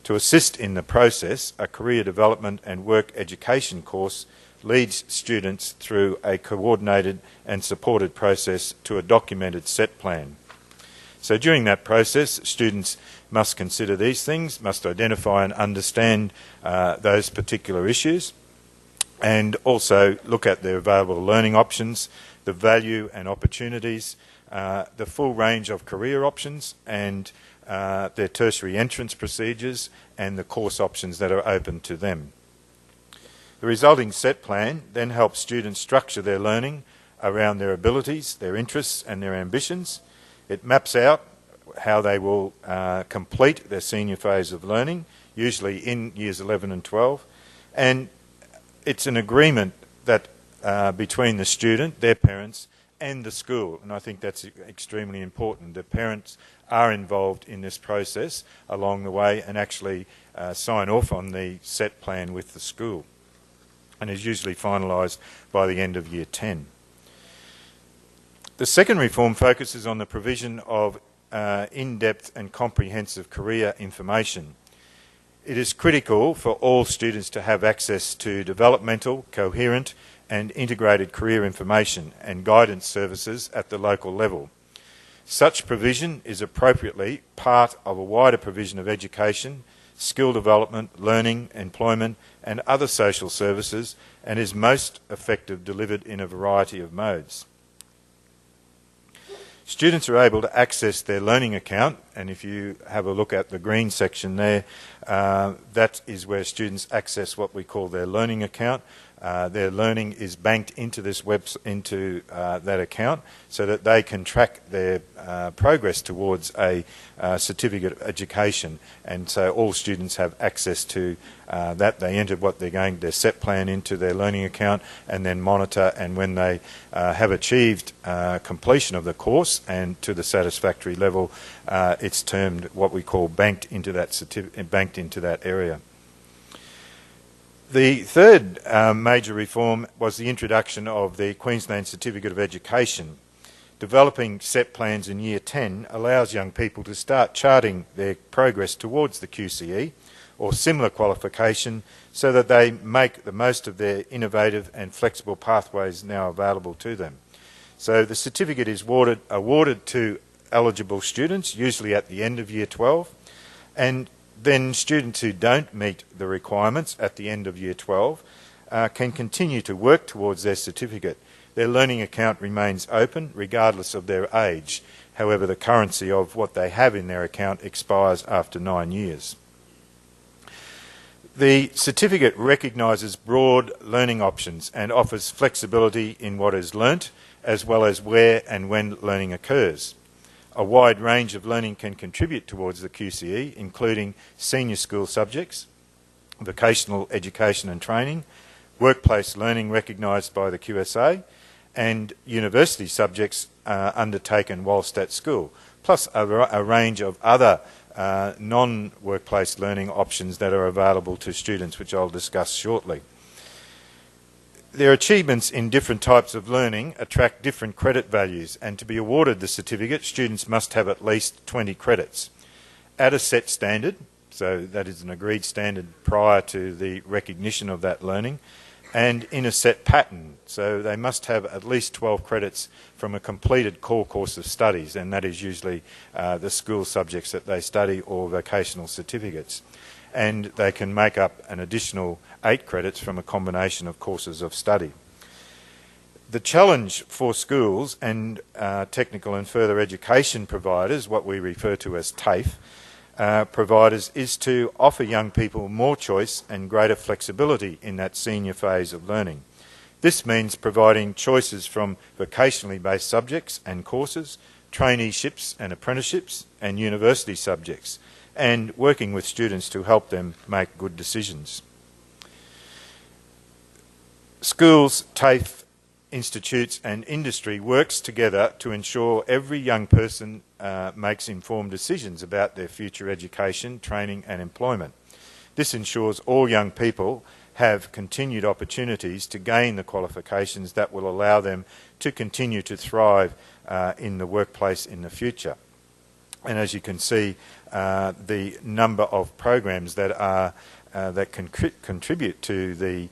To assist in the process, a career development and work education course leads students through a coordinated and supported process to a documented SET plan. So during that process, students must consider these things, must identify and understand those particular issues, and also look at their available learning options, the value and opportunities, the full range of career options, and their tertiary entrance procedures and the course options that are open to them. The resulting SET plan then helps students structure their learning around their abilities, their interests and their ambitions. It maps out how they will complete their senior phase of learning, usually in years 11 and 12, and it's an agreement that between the student, their parents and the school, and I think that's extremely important. The parents are involved in this process along the way and actually sign off on the SET plan with the school, and is usually finalised by the end of Year 10. The second reform focuses on the provision of in-depth and comprehensive career information. It is critical for all students to have access to developmental, coherent and integrated career information and guidance services at the local level. Such provision is appropriately part of a wider provision of education, skill development, learning, employment and other social services, and is most effective delivered in a variety of modes. Students are able to access their learning account, and if you have a look at the green section there, that is where students access what we call their learning account, their learning is banked into this that account, so that they can track their progress towards a certificate of education. And so all students have access to that. They enter their set plan into their learning account, and then monitor. And when they have achieved completion of the course and to the satisfactory level, it's termed what we call banked into that area. The third major reform was the introduction of the Queensland Certificate of Education. Developing set plans in Year 10 allows young people to start charting their progress towards the QCE or similar qualification, so that they make the most of their innovative and flexible pathways now available to them. So the certificate is awarded to eligible students, usually at the end of Year 12, and then students who don't meet the requirements at the end of Year 12 can continue to work towards their certificate. Their learning account remains open regardless of their age. However, the currency of what they have in their account expires after 9 years. The certificate recognises broad learning options and offers flexibility in what is learnt, as well as where and when learning occurs. A wide range of learning can contribute towards the QCE, including senior school subjects, vocational education and training, workplace learning recognised by the QSA, and university subjects undertaken whilst at school, plus a range of other non-workplace learning options that are available to students, which I'll discuss shortly. Their achievements in different types of learning attract different credit values, and to be awarded the certificate, students must have at least 20 credits at a set standard, so that is an agreed standard prior to the recognition of that learning, and in a set pattern, so they must have at least 12 credits from a completed core course of studies, and that is usually the school subjects that they study or vocational certificates. And they can make up an additional 8 credits from a combination of courses of study. The challenge for schools and technical and further education providers, what we refer to as TAFE providers, is to offer young people more choice and greater flexibility in that senior phase of learning. This means providing choices from vocationally based subjects and courses, traineeships and apprenticeships, and university subjects, and working with students to help them make good decisions. Schools, TAFE, institutes and industry works together to ensure every young person makes informed decisions about their future education, training and employment. This ensures all young people have continued opportunities to gain the qualifications that will allow them to continue to thrive in the workplace in the future. And as you can see, the number of programs that can contribute to the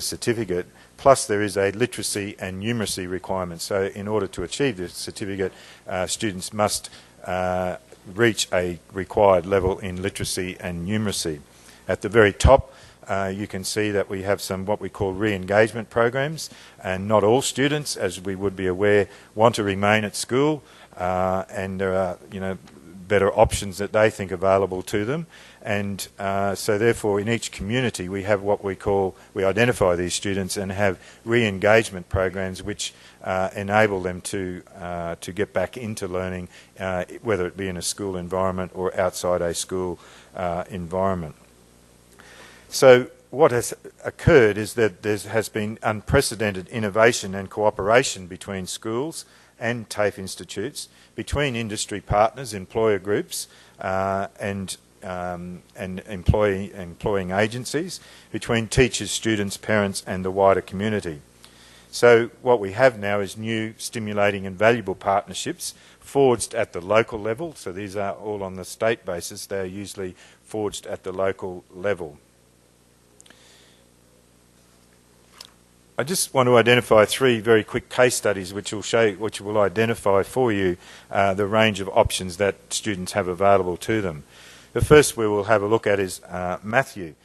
certificate, plus there is a literacy and numeracy requirement. So in order to achieve this certificate, students must reach a required level in literacy and numeracy. At the very top, you can see that we have some what we call re-engagement programs, and not all students, as we would be aware, want to remain at school, and there are better options that they think available to them. And so therefore in each community we have what we identify these students and have re-engagement programs which enable them to get back into learning, whether it be in a school environment or outside a school environment. So what has occurred is that there has been unprecedented innovation and cooperation between schools and TAFE institutes, between industry partners, employer groups, and employing agencies, between teachers, students, parents and the wider community. So what we have now is new, stimulating and valuable partnerships forged at the local level. So these are all on the state basis. They are usually forged at the local level. I just want to identify 3 very quick case studies which will identify for you the range of options that students have available to them. The first we will have a look at is Matthew.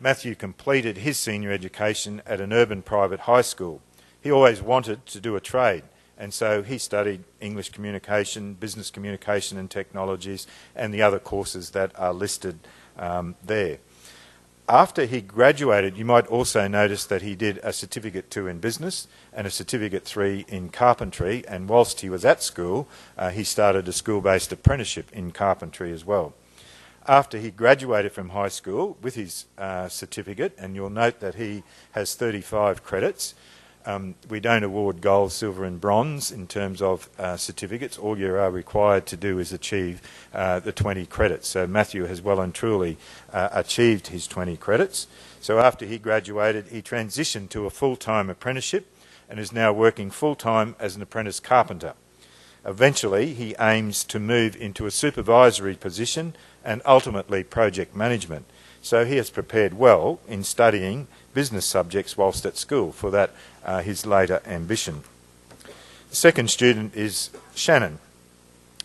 Matthew completed his senior education at an urban private high school. He always wanted to do a trade, and so he studied English communication, business communication and technologies, and the other courses that are listed there. After he graduated, you might also notice that he did a Certificate 2 in Business and a Certificate 3 in Carpentry, and whilst he was at school, he started a school-based apprenticeship in carpentry as well. After he graduated from high school with his certificate, and you'll note that he has 35 credits. We don't award gold, silver and bronze in terms of certificates. All you are required to do is achieve the 20 credits. So Matthew has well and truly achieved his 20 credits. So after he graduated, he transitioned to a full-time apprenticeship and is now working full-time as an apprentice carpenter. Eventually, he aims to move into a supervisory position and ultimately project management. So he has prepared well in studying business subjects whilst at school for that his later ambition. The second student is Shannon.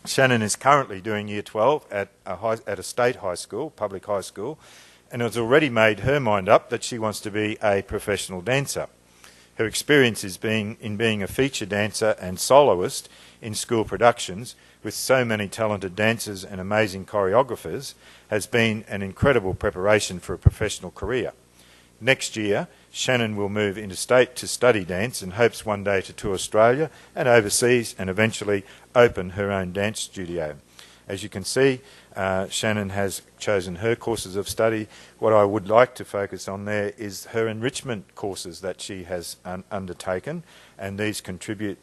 Shannon is currently doing Year 12 at a state high school, public high school, and has already made her mind up that she wants to be a professional dancer. Her experience is being a feature dancer and soloist in school productions with so many talented dancers and amazing choreographers has been an incredible preparation for a professional career. Next year, Shannon will move interstate to study dance and hopes one day to tour Australia and overseas and eventually open her own dance studio. As you can see, Shannon has chosen her courses of study. What I would like to focus on there is her enrichment courses that she has undertaken, and these contribute,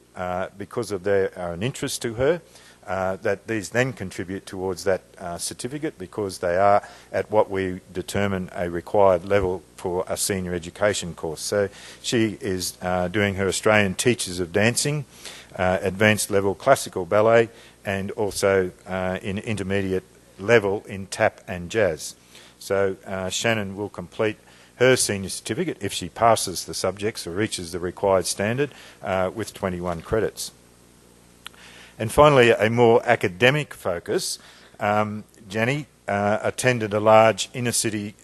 because of they are an interest to her, that these then contribute towards that certificate because they are at what we determine a required level for a senior education course. So she is doing her Australian Teachers of Dancing, advanced level classical ballet, and also in intermediate level in tap and jazz. So Shannon will complete her senior certificate if she passes the subjects or reaches the required standard with 21 credits. And finally, a more academic focus. Jenny attended a large inner-city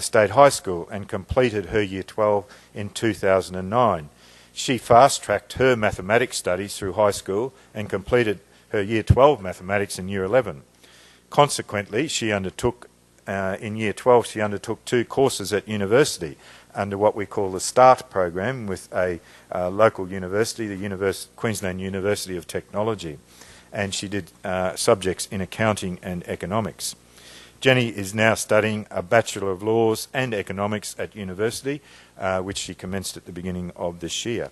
state high school and completed her Year 12 in 2009. She fast-tracked her mathematics studies through high school and completed her Year 12 mathematics in Year 11. Consequently, she undertook, in Year 12, she undertook 2 courses at university under what we call the START program with a local university, the Queensland University of Technology, and she did subjects in accounting and economics. Jenny is now studying a Bachelor of Laws and Economics at university, which she commenced at the beginning of this year.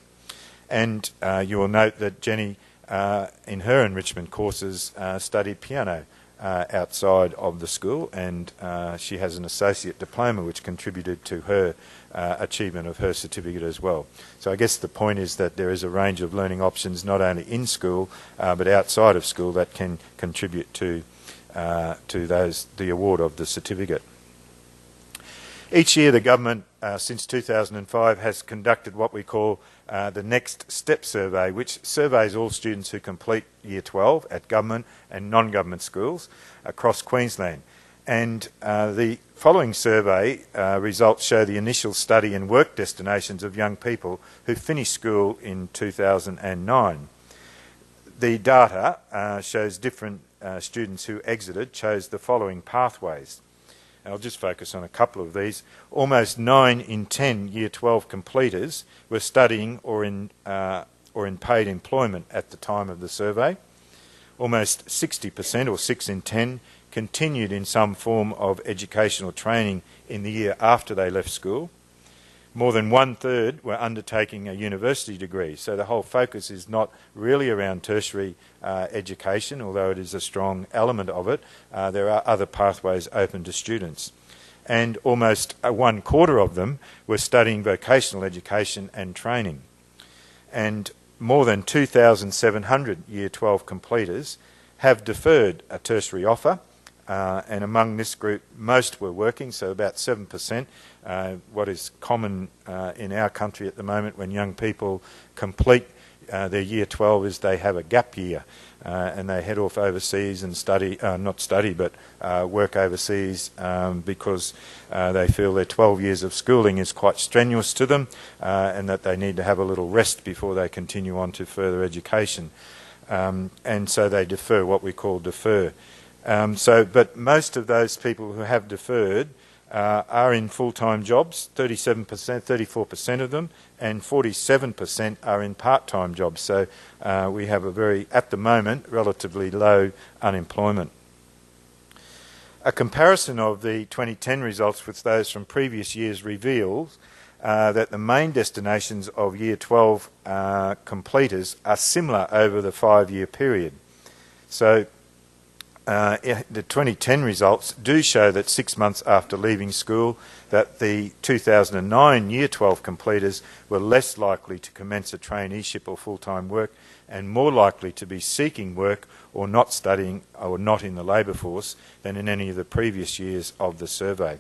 And you will note that Jenny, in her enrichment courses, studied piano outside of the school, and she has an associate diploma which contributed to her achievement of her certificate as well. So I guess the point is that there is a range of learning options not only in school but outside of school that can contribute to the award of the certificate. Each year the government since 2005 has conducted what we call the Next Step Survey, which surveys all students who complete Year 12 at government and non-government schools across Queensland. And the following survey results show the initial study and work destinations of young people who finished school in 2009. The data shows different students who exited chose the following pathways. I'll just focus on a couple of these. Almost 9 in 10 Year 12 completers were studying or in paid employment at the time of the survey. Almost 60%, or 6 in 10, continued in some form of educational training in the year after they left school. More than 1/3 were undertaking a university degree, so the whole focus is not really around tertiary education, although it is a strong element of it. There are other pathways open to students. And almost 1/4 of them were studying vocational education and training. And more than 2,700 Year 12 completers have deferred a tertiary offer, and among this group, most were working, so about 7%. What is common in our country at the moment when young people complete their Year 12 is they have a gap year and they head off overseas and work overseas because they feel their 12 years of schooling is quite strenuous to them and that they need to have a little rest before they continue on to further education. And so they defer, what we call defer. But most of those people who have deferred are in full-time jobs, 37%, 34% of them, and 47% are in part-time jobs. So we have a very, at the moment, relatively low unemployment. A comparison of the 2010 results with those from previous years reveals that the main destinations of Year 12 completers are similar over the 5-year period. So the 2010 results do show that 6 months after leaving school that the 2009 Year 12 completers were less likely to commence a traineeship or full-time work and more likely to be seeking work or not studying or not in the labour force than in any of the previous years of the survey.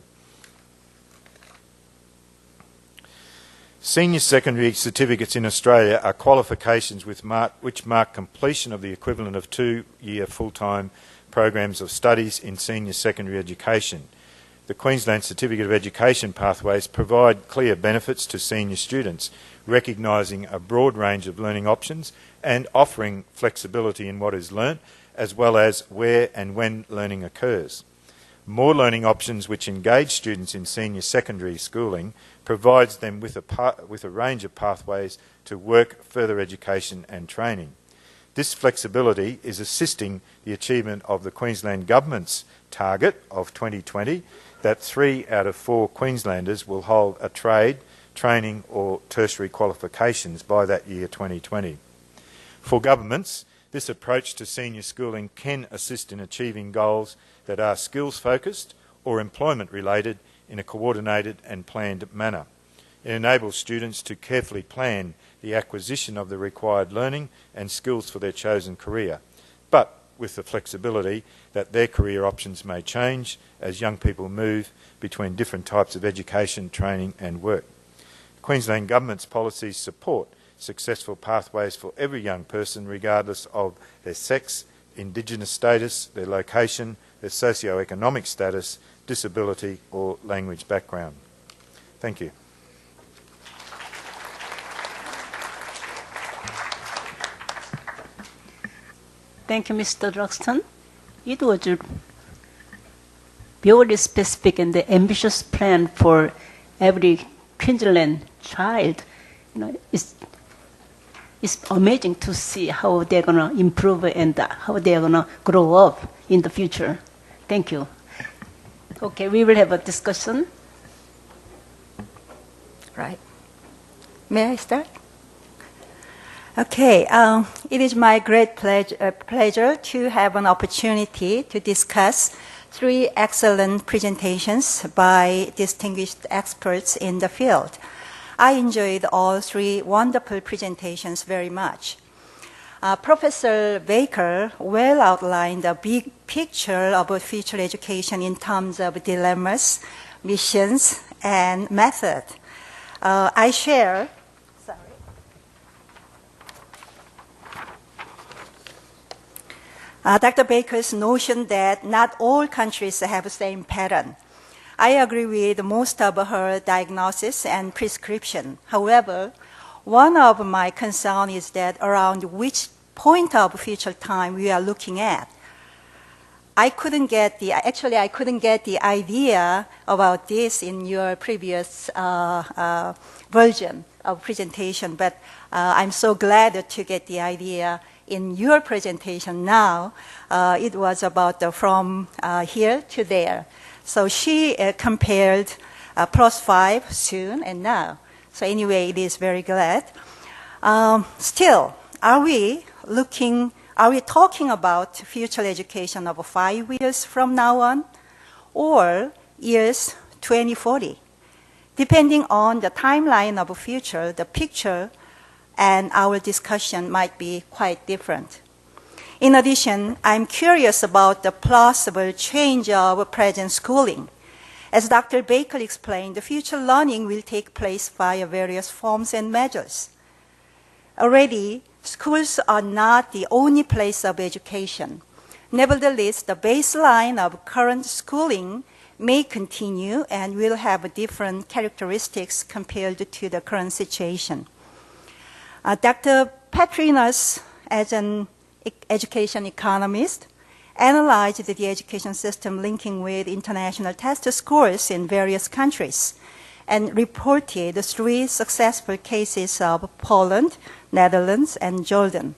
Senior secondary certificates in Australia are qualifications which mark completion of the equivalent of 2-year full-time programs of studies in senior secondary education. The Queensland Certificate of Education pathways provide clear benefits to senior students, recognising a broad range of learning options and offering flexibility in what is learnt, as well as where and when learning occurs. More learning options which engage students in senior secondary schooling provides them with a range of pathways to work, further education and training. This flexibility is assisting the achievement of the Queensland Government's target of 2020 that 3 out of 4 Queenslanders will hold a trade, training or tertiary qualifications by that year 2020. For governments, this approach to senior schooling can assist in achieving goals that are skills-focused or employment-related in a coordinated and planned manner. It enables students to carefully plan the acquisition of the required learning and skills for their chosen career, but with the flexibility that their career options may change as young people move between different types of education, training and work. Queensland Government's policies support successful pathways for every young person regardless of their sex, Indigenous status, their location, their socio-economic status, disability or language background. Thank you. Thank you, Mr. Ruxton. It was a very specific and ambitious plan for every Queensland child. It's amazing to see how they're going to improve and how they're going to grow up in the future. Thank you. Okay, we will have a discussion. Right. May I start? Okay, it is my great pleasure to have an opportunity to discuss 3 excellent presentations by distinguished experts in the field. I enjoyed all 3 wonderful presentations very much. Professor Baker well outlined a big picture about future education in terms of dilemmas, missions, and method. I share Dr. Baker's notion that not all countries have the same pattern. I agree with most of her diagnosis and prescription. However, one of my concerns is that around which point of future time we are looking at. I couldn't get the idea about this in your previous version of presentation, but I'm so glad to get the idea in your presentation now. It was about from here to there. So she compared +5 soon and now. So anyway, it is very glad. Still, are we talking about future education of 5 years from now on, or years 2040? Depending on the timeline of the future, the picture and our discussion might be quite different. In addition, I'm curious about the plausible change of present schooling. As Dr. Baker explained, the future learning will take place via various forms and measures. Already, schools are not the only place of education. Nevertheless, the baseline of current schooling may continue and will have different characteristics compared to the current situation. Dr. Petrinas, as an education economist, analyzed the education system linking with international test scores in various countries, and reported 3 successful cases of Poland, Netherlands, and Jordan.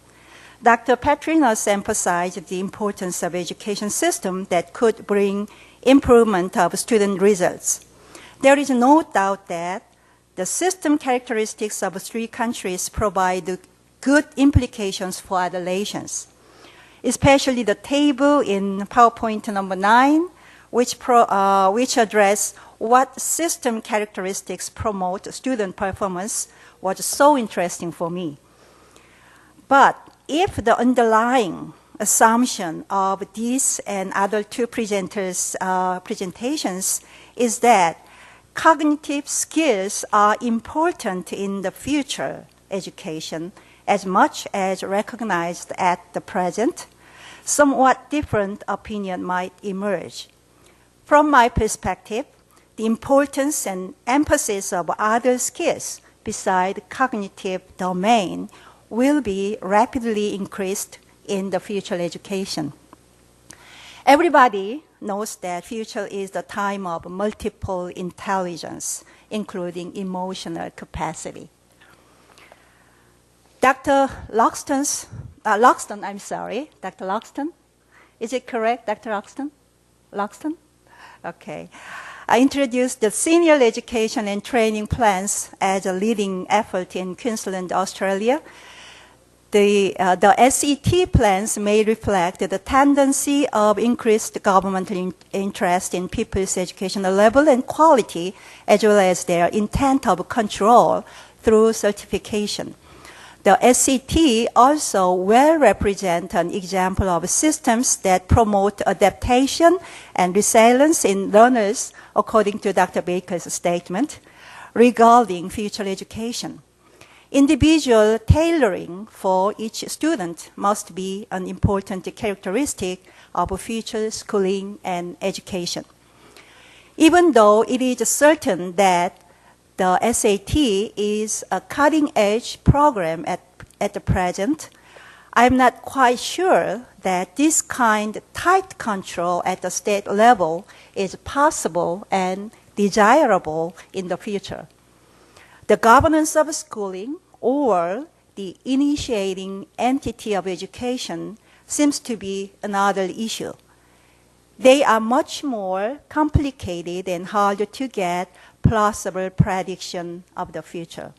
Dr. Petrinos emphasized the importance of education system that could bring improvement of student results. There is no doubt that the system characteristics of 3 countries provide good implications for other nations, especially the table in PowerPoint number 9, which address what system characteristics promote student performance, was so interesting for me. But if the underlying assumption of these and other 2 presenters' presentations is that cognitive skills are important in the future education as much as recognized at the present, somewhat different opinion might emerge. From my perspective, the importance and emphasis of other skills beside cognitive domain will be rapidly increased in the future education. Everybody knows that future is the time of multiple intelligence, including emotional capacity. Dr. Loxton, is it correct, Dr. Loxton? Okay. I introduced the senior education and training plans as a leading effort in Queensland, Australia. The SET plans may reflect the tendency of increased governmental interest in people's educational level and quality, as well as their intent of control through certification. The SET also will represent an example of systems that promote adaptation and resilience in learners, according to Dr. Baker's statement regarding future education. Individual tailoring for each student must be an important characteristic of future schooling and education. Even though it is certain that the SAT is a cutting-edge program at the present, I'm not quite sure that this kind of tight control at the state level is possible and desirable in the future. The governance of schooling or the initiating entity of education seems to be another issue. They are much more complicated and harder to get plausible prediction of the future.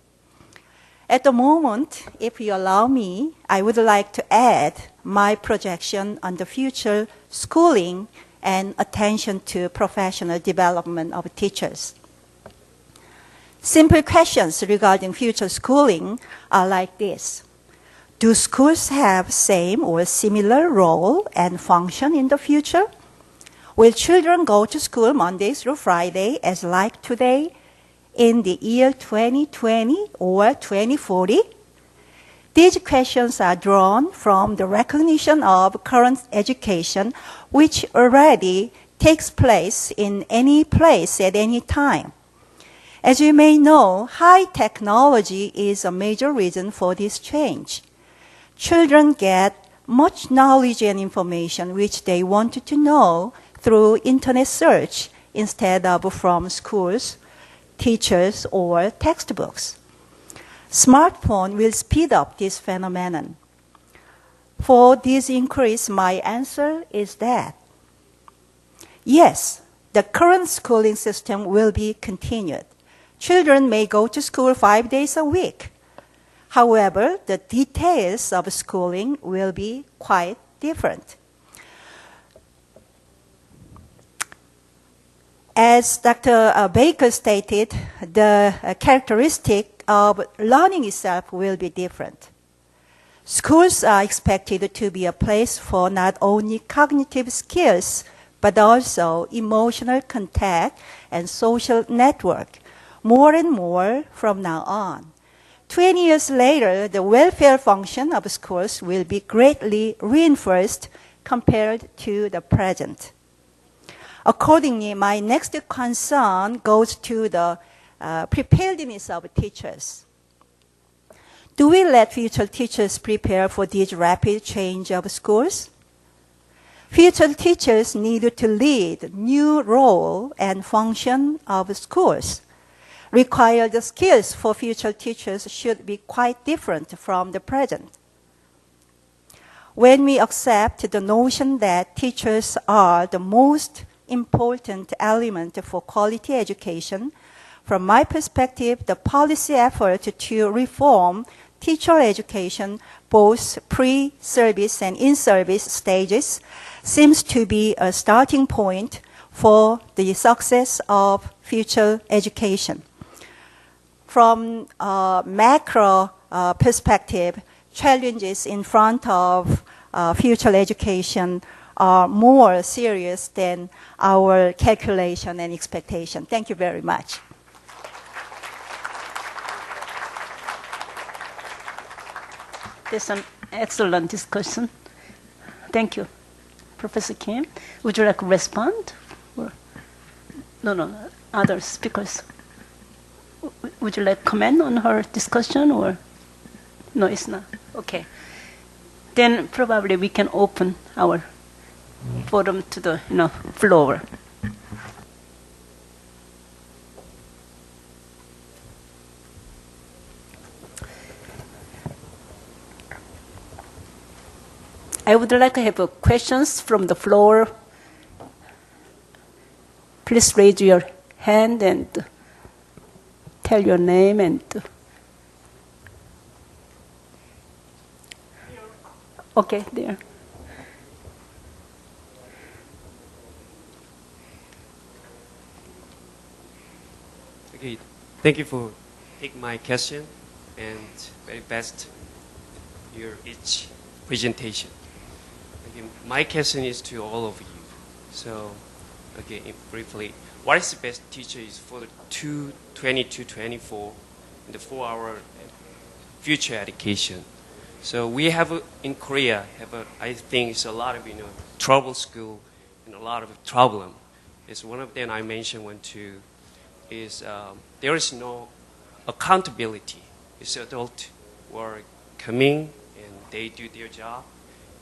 At the moment, if you allow me, I would like to add my projection on the future schooling and attention to professional development of teachers. Simple questions regarding future schooling are like this. Do schools have same or similar role and function in the future? Will children go to school Monday through Friday as like today in the year 2020 or 2040? These questions are drawn from the recognition of current education, which already takes place in any place at any time. As you may know, high technology is a major reason for this change. Children get much knowledge and information which they wanted to know through internet search instead of from schools, teachers, or textbooks. Smartphone will speed up this phenomenon. For this increase, my answer is that yes, the current schooling system will be continued. Children may go to school 5 days a week. However, the details of schooling will be quite different. As Dr. Baker stated, the characteristic of learning itself will be different. Schools are expected to be a place for not only cognitive skills, but also emotional contact and social network, more and more from now on. 20 years later, the welfare function of schools will be greatly reinforced compared to the present. Accordingly, my next concern goes to the preparedness of teachers. Do we let future teachers prepare for this rapid change of schools? Future teachers need to lead new role and function of schools. Required skills for future teachers should be quite different from the present. When we accept the notion that teachers are the most important element for quality education, from my perspective, the policy effort to reform teacher education, both pre-service and in-service stages, seems to be a starting point for the success of future education. From a macro perspective, challenges in front of future education are more serious than our calculation and expectation. Thank you very much. This is an excellent discussion. Thank you. Professor Kim, would you like to respond? Or, no, other speakers. Would you like to comment on her discussion or? No, it's not. Okay. Then probably we can open our forum to the floor. I would like to have questions from the floor. Please raise your hand and tell your name and. Okay, there. Okay, thank you for taking my question and very best your each presentation. Okay, my question is to all of you. So, okay, briefly, what is the best teacher is for the 2022-24 in the 4-hour future education? So we have in Korea I think it's a lot of trouble school and a lot of problem. It's one of them I mentioned one too. Is there is no accountability. It's adult who are coming and they do their job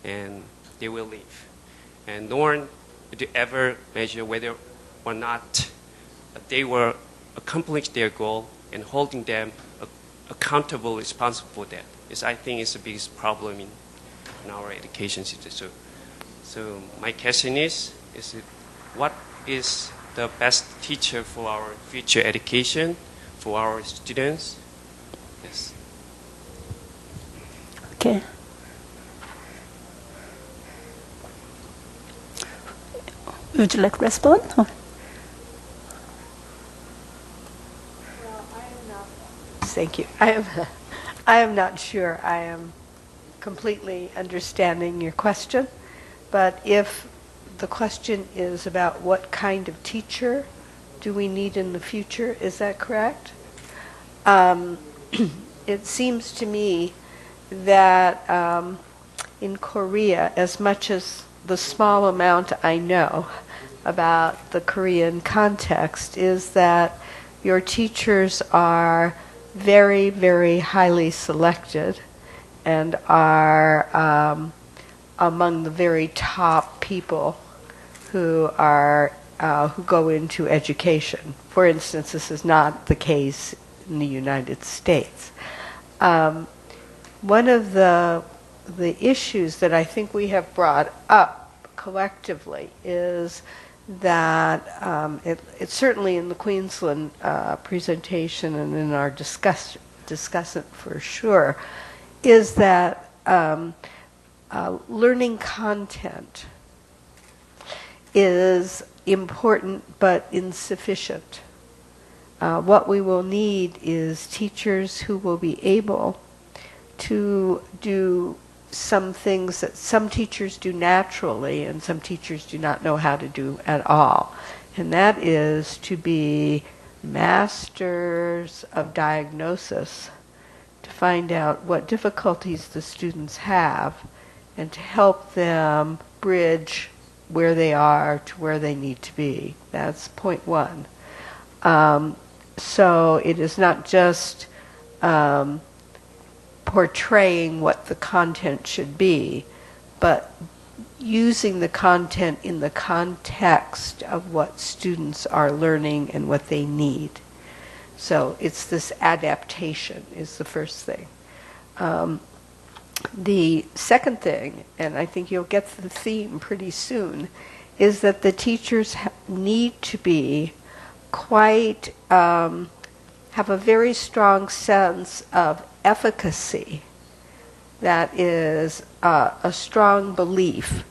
and they will leave. And no one to ever measure whether or not they will accomplish their goal and holding them accountable, responsible for that. I think it's the biggest problem in our education system. So my question is what is the best teacher for our future education, for our students? Yes. Okay. Would you like to respond? Or? Well, thank you. I am not sure I am completely understanding your question, but if the question is about what kind of teacher do we need in the future, is that correct? It seems to me that in Korea, as much as the small amount I know about the Korean context, is that your teachers are very, very highly selected and are among the very top people who go into education. For instance, this is not the case in the United States. One of the issues that I think we have brought up collectively is that it's certainly in the Queensland presentation and in our discussant for sure, is that learning content is important but insufficient. What we will need is teachers who will be able to do some things that some teachers do naturally and some teachers do not know how to do at all. And that is to be masters of diagnosis, to find out what difficulties the students have and to help them bridge where they are to where they need to be. That's point one. So it is not just portraying what the content should be, but using the content in the context of what students are learning and what they need. So it's this adaptation is the first thing. The second thing, and I think you'll get the theme pretty soon, is that the teachers need to be quite, have a very strong sense of efficacy. That is a strong belief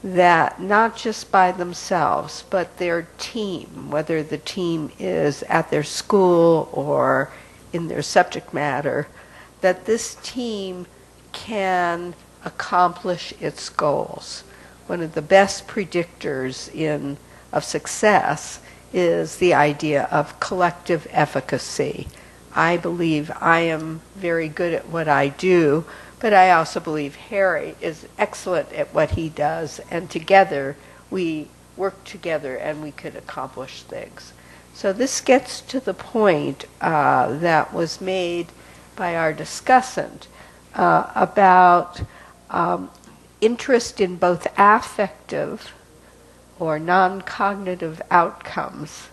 that not just by themselves, but their team, whether the team is at their school or in their subject matter, that this team can accomplish its goals. One of the best predictors of success is the idea of collective efficacy. I believe I am very good at what I do, but I also believe Harry is excellent at what he does, and together we work together and we could accomplish things. So this gets to the point that was made by our discussant about interest in both affective or non-cognitive outcomes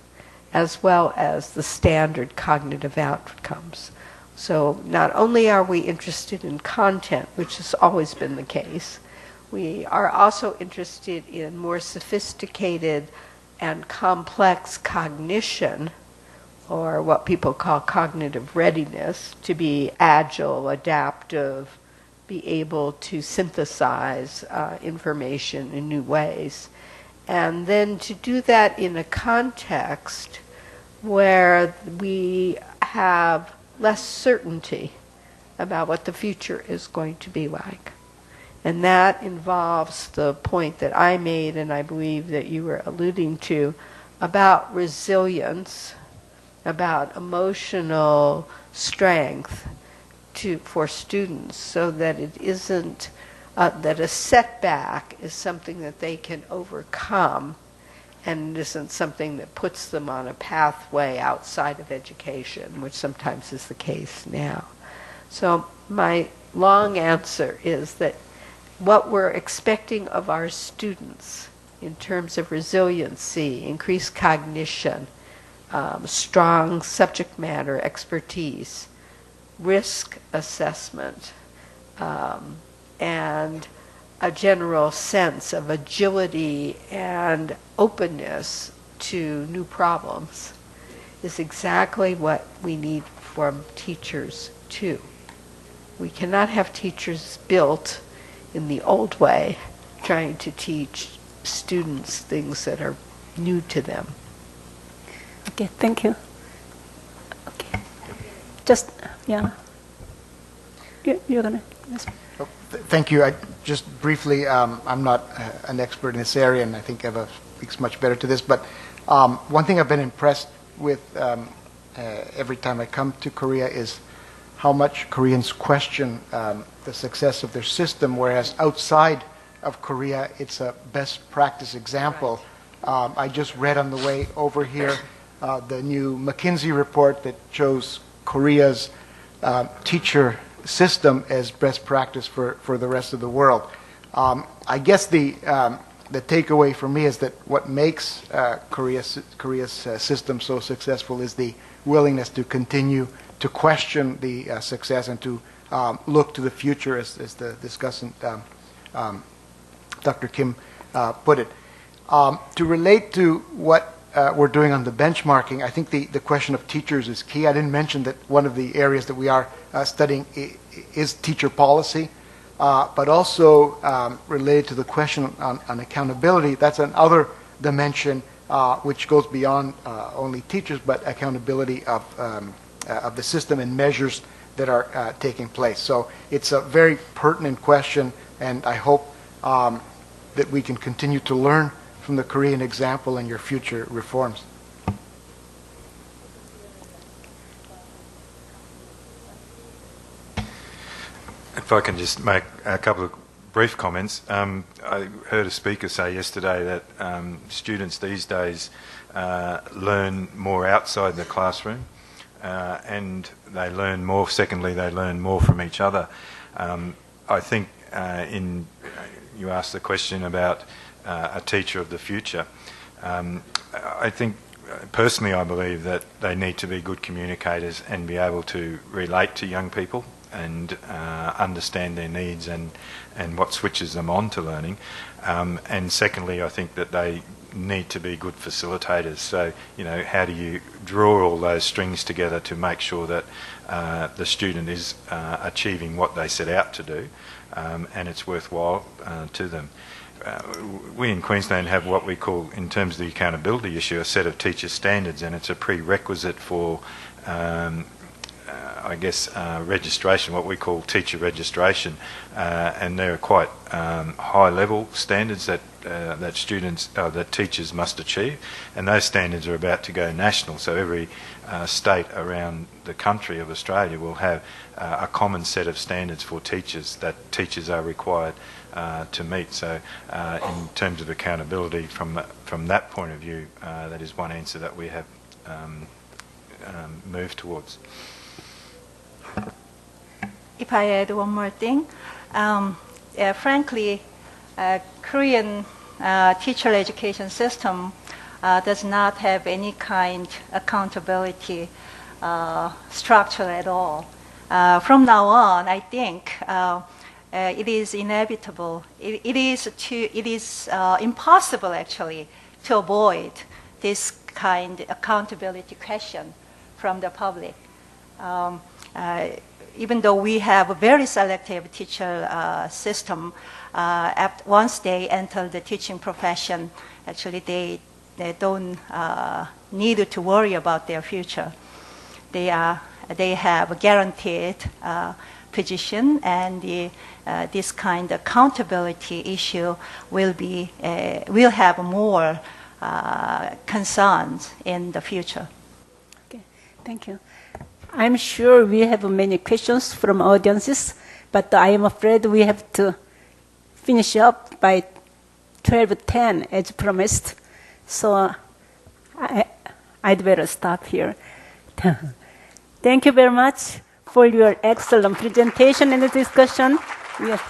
as well as the standard cognitive outcomes. So not only are we interested in content, which has always been the case, we are also interested in more sophisticated and complex cognition, or what people call cognitive readiness, to be agile, adaptive, be able to synthesize information in new ways. And then to do that in a context where we have less certainty about what the future is going to be like. And that involves the point that I made, and I believe that you were alluding to, about resilience, about emotional strength for students, so that it isn't, that a setback is something that they can overcome, and it isn't something that puts them on a pathway outside of education, which sometimes is the case now. So my long answer is that what we're expecting of our students in terms of resiliency, increased cognition, strong subject matter expertise, risk assessment, and a general sense of agility and openness to new problems is exactly what we need from teachers too. We cannot have teachers built in the old way, trying to teach students things that are new to them. Okay, thank you. Okay. Just, yeah. You're going to... Thank you. Just briefly, I'm not an expert in this area, and I think Eva speaks much better to this, but one thing I've been impressed with every time I come to Korea is how much Koreans question the success of their system, whereas outside of Korea, it's a best practice example. I just read on the way over here the new McKinsey report that shows Korea's teacher system as best practice for the rest of the world. I guess the takeaway for me is that what makes Korea's system so successful is the willingness to continue to question the success and to look to the future, as the discussant, Dr. Kim, put it. To relate to what we're doing on the benchmarking, I think the question of teachers is key. I didn't mention that one of the areas that we are studying is teacher policy, but also related to the question on accountability. That's another dimension which goes beyond only teachers, but accountability of the system and measures that are taking place. So it's a very pertinent question, and I hope that we can continue to learn from the Korean example in your future reforms. If I can just make a couple of brief comments. I heard a speaker say yesterday that students these days learn more outside the classroom, and they learn more. Secondly, they learn more from each other. I think in you asked the question about a teacher of the future. I think, personally, I believe that they need to be good communicators and be able to relate to young people and understand their needs and what switches them on to learning. And secondly, I think that they need to be good facilitators. So, you know, how do you draw all those strings together to make sure that the student is achieving what they set out to do and it's worthwhile to them. We in Queensland have what we call, in terms of the accountability issue, a set of teacher standards, and it's a prerequisite for registration, what we call teacher registration, and they're quite high-level standards that that teachers must achieve, and those standards are about to go national. So every state around the country of Australia will have a common set of standards for teachers that teachers are required to meet. So in terms of accountability from that point of view, that is one answer that we have moved towards. If I add one more thing, frankly, Korean teacher education system does not have any kind of accountability structure at all. From now on, I think it is inevitable. It is impossible, actually, to avoid this kind of accountability question from the public. Even though we have a very selective teacher system, once they enter the teaching profession, actually they don't need to worry about their future. They have a guaranteed position, and this kind of accountability issue will have more concerns in the future. Okay, thank you. I'm sure we have many questions from audiences, but I am afraid we have to finish up by 12:10 as promised. So I'd better stop here. Thank you very much for your excellent presentation and discussion. Yes.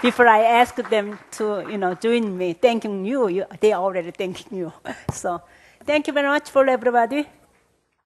Before I ask them to, join me thanking you, they are already thanking you. So thank you very much for everybody.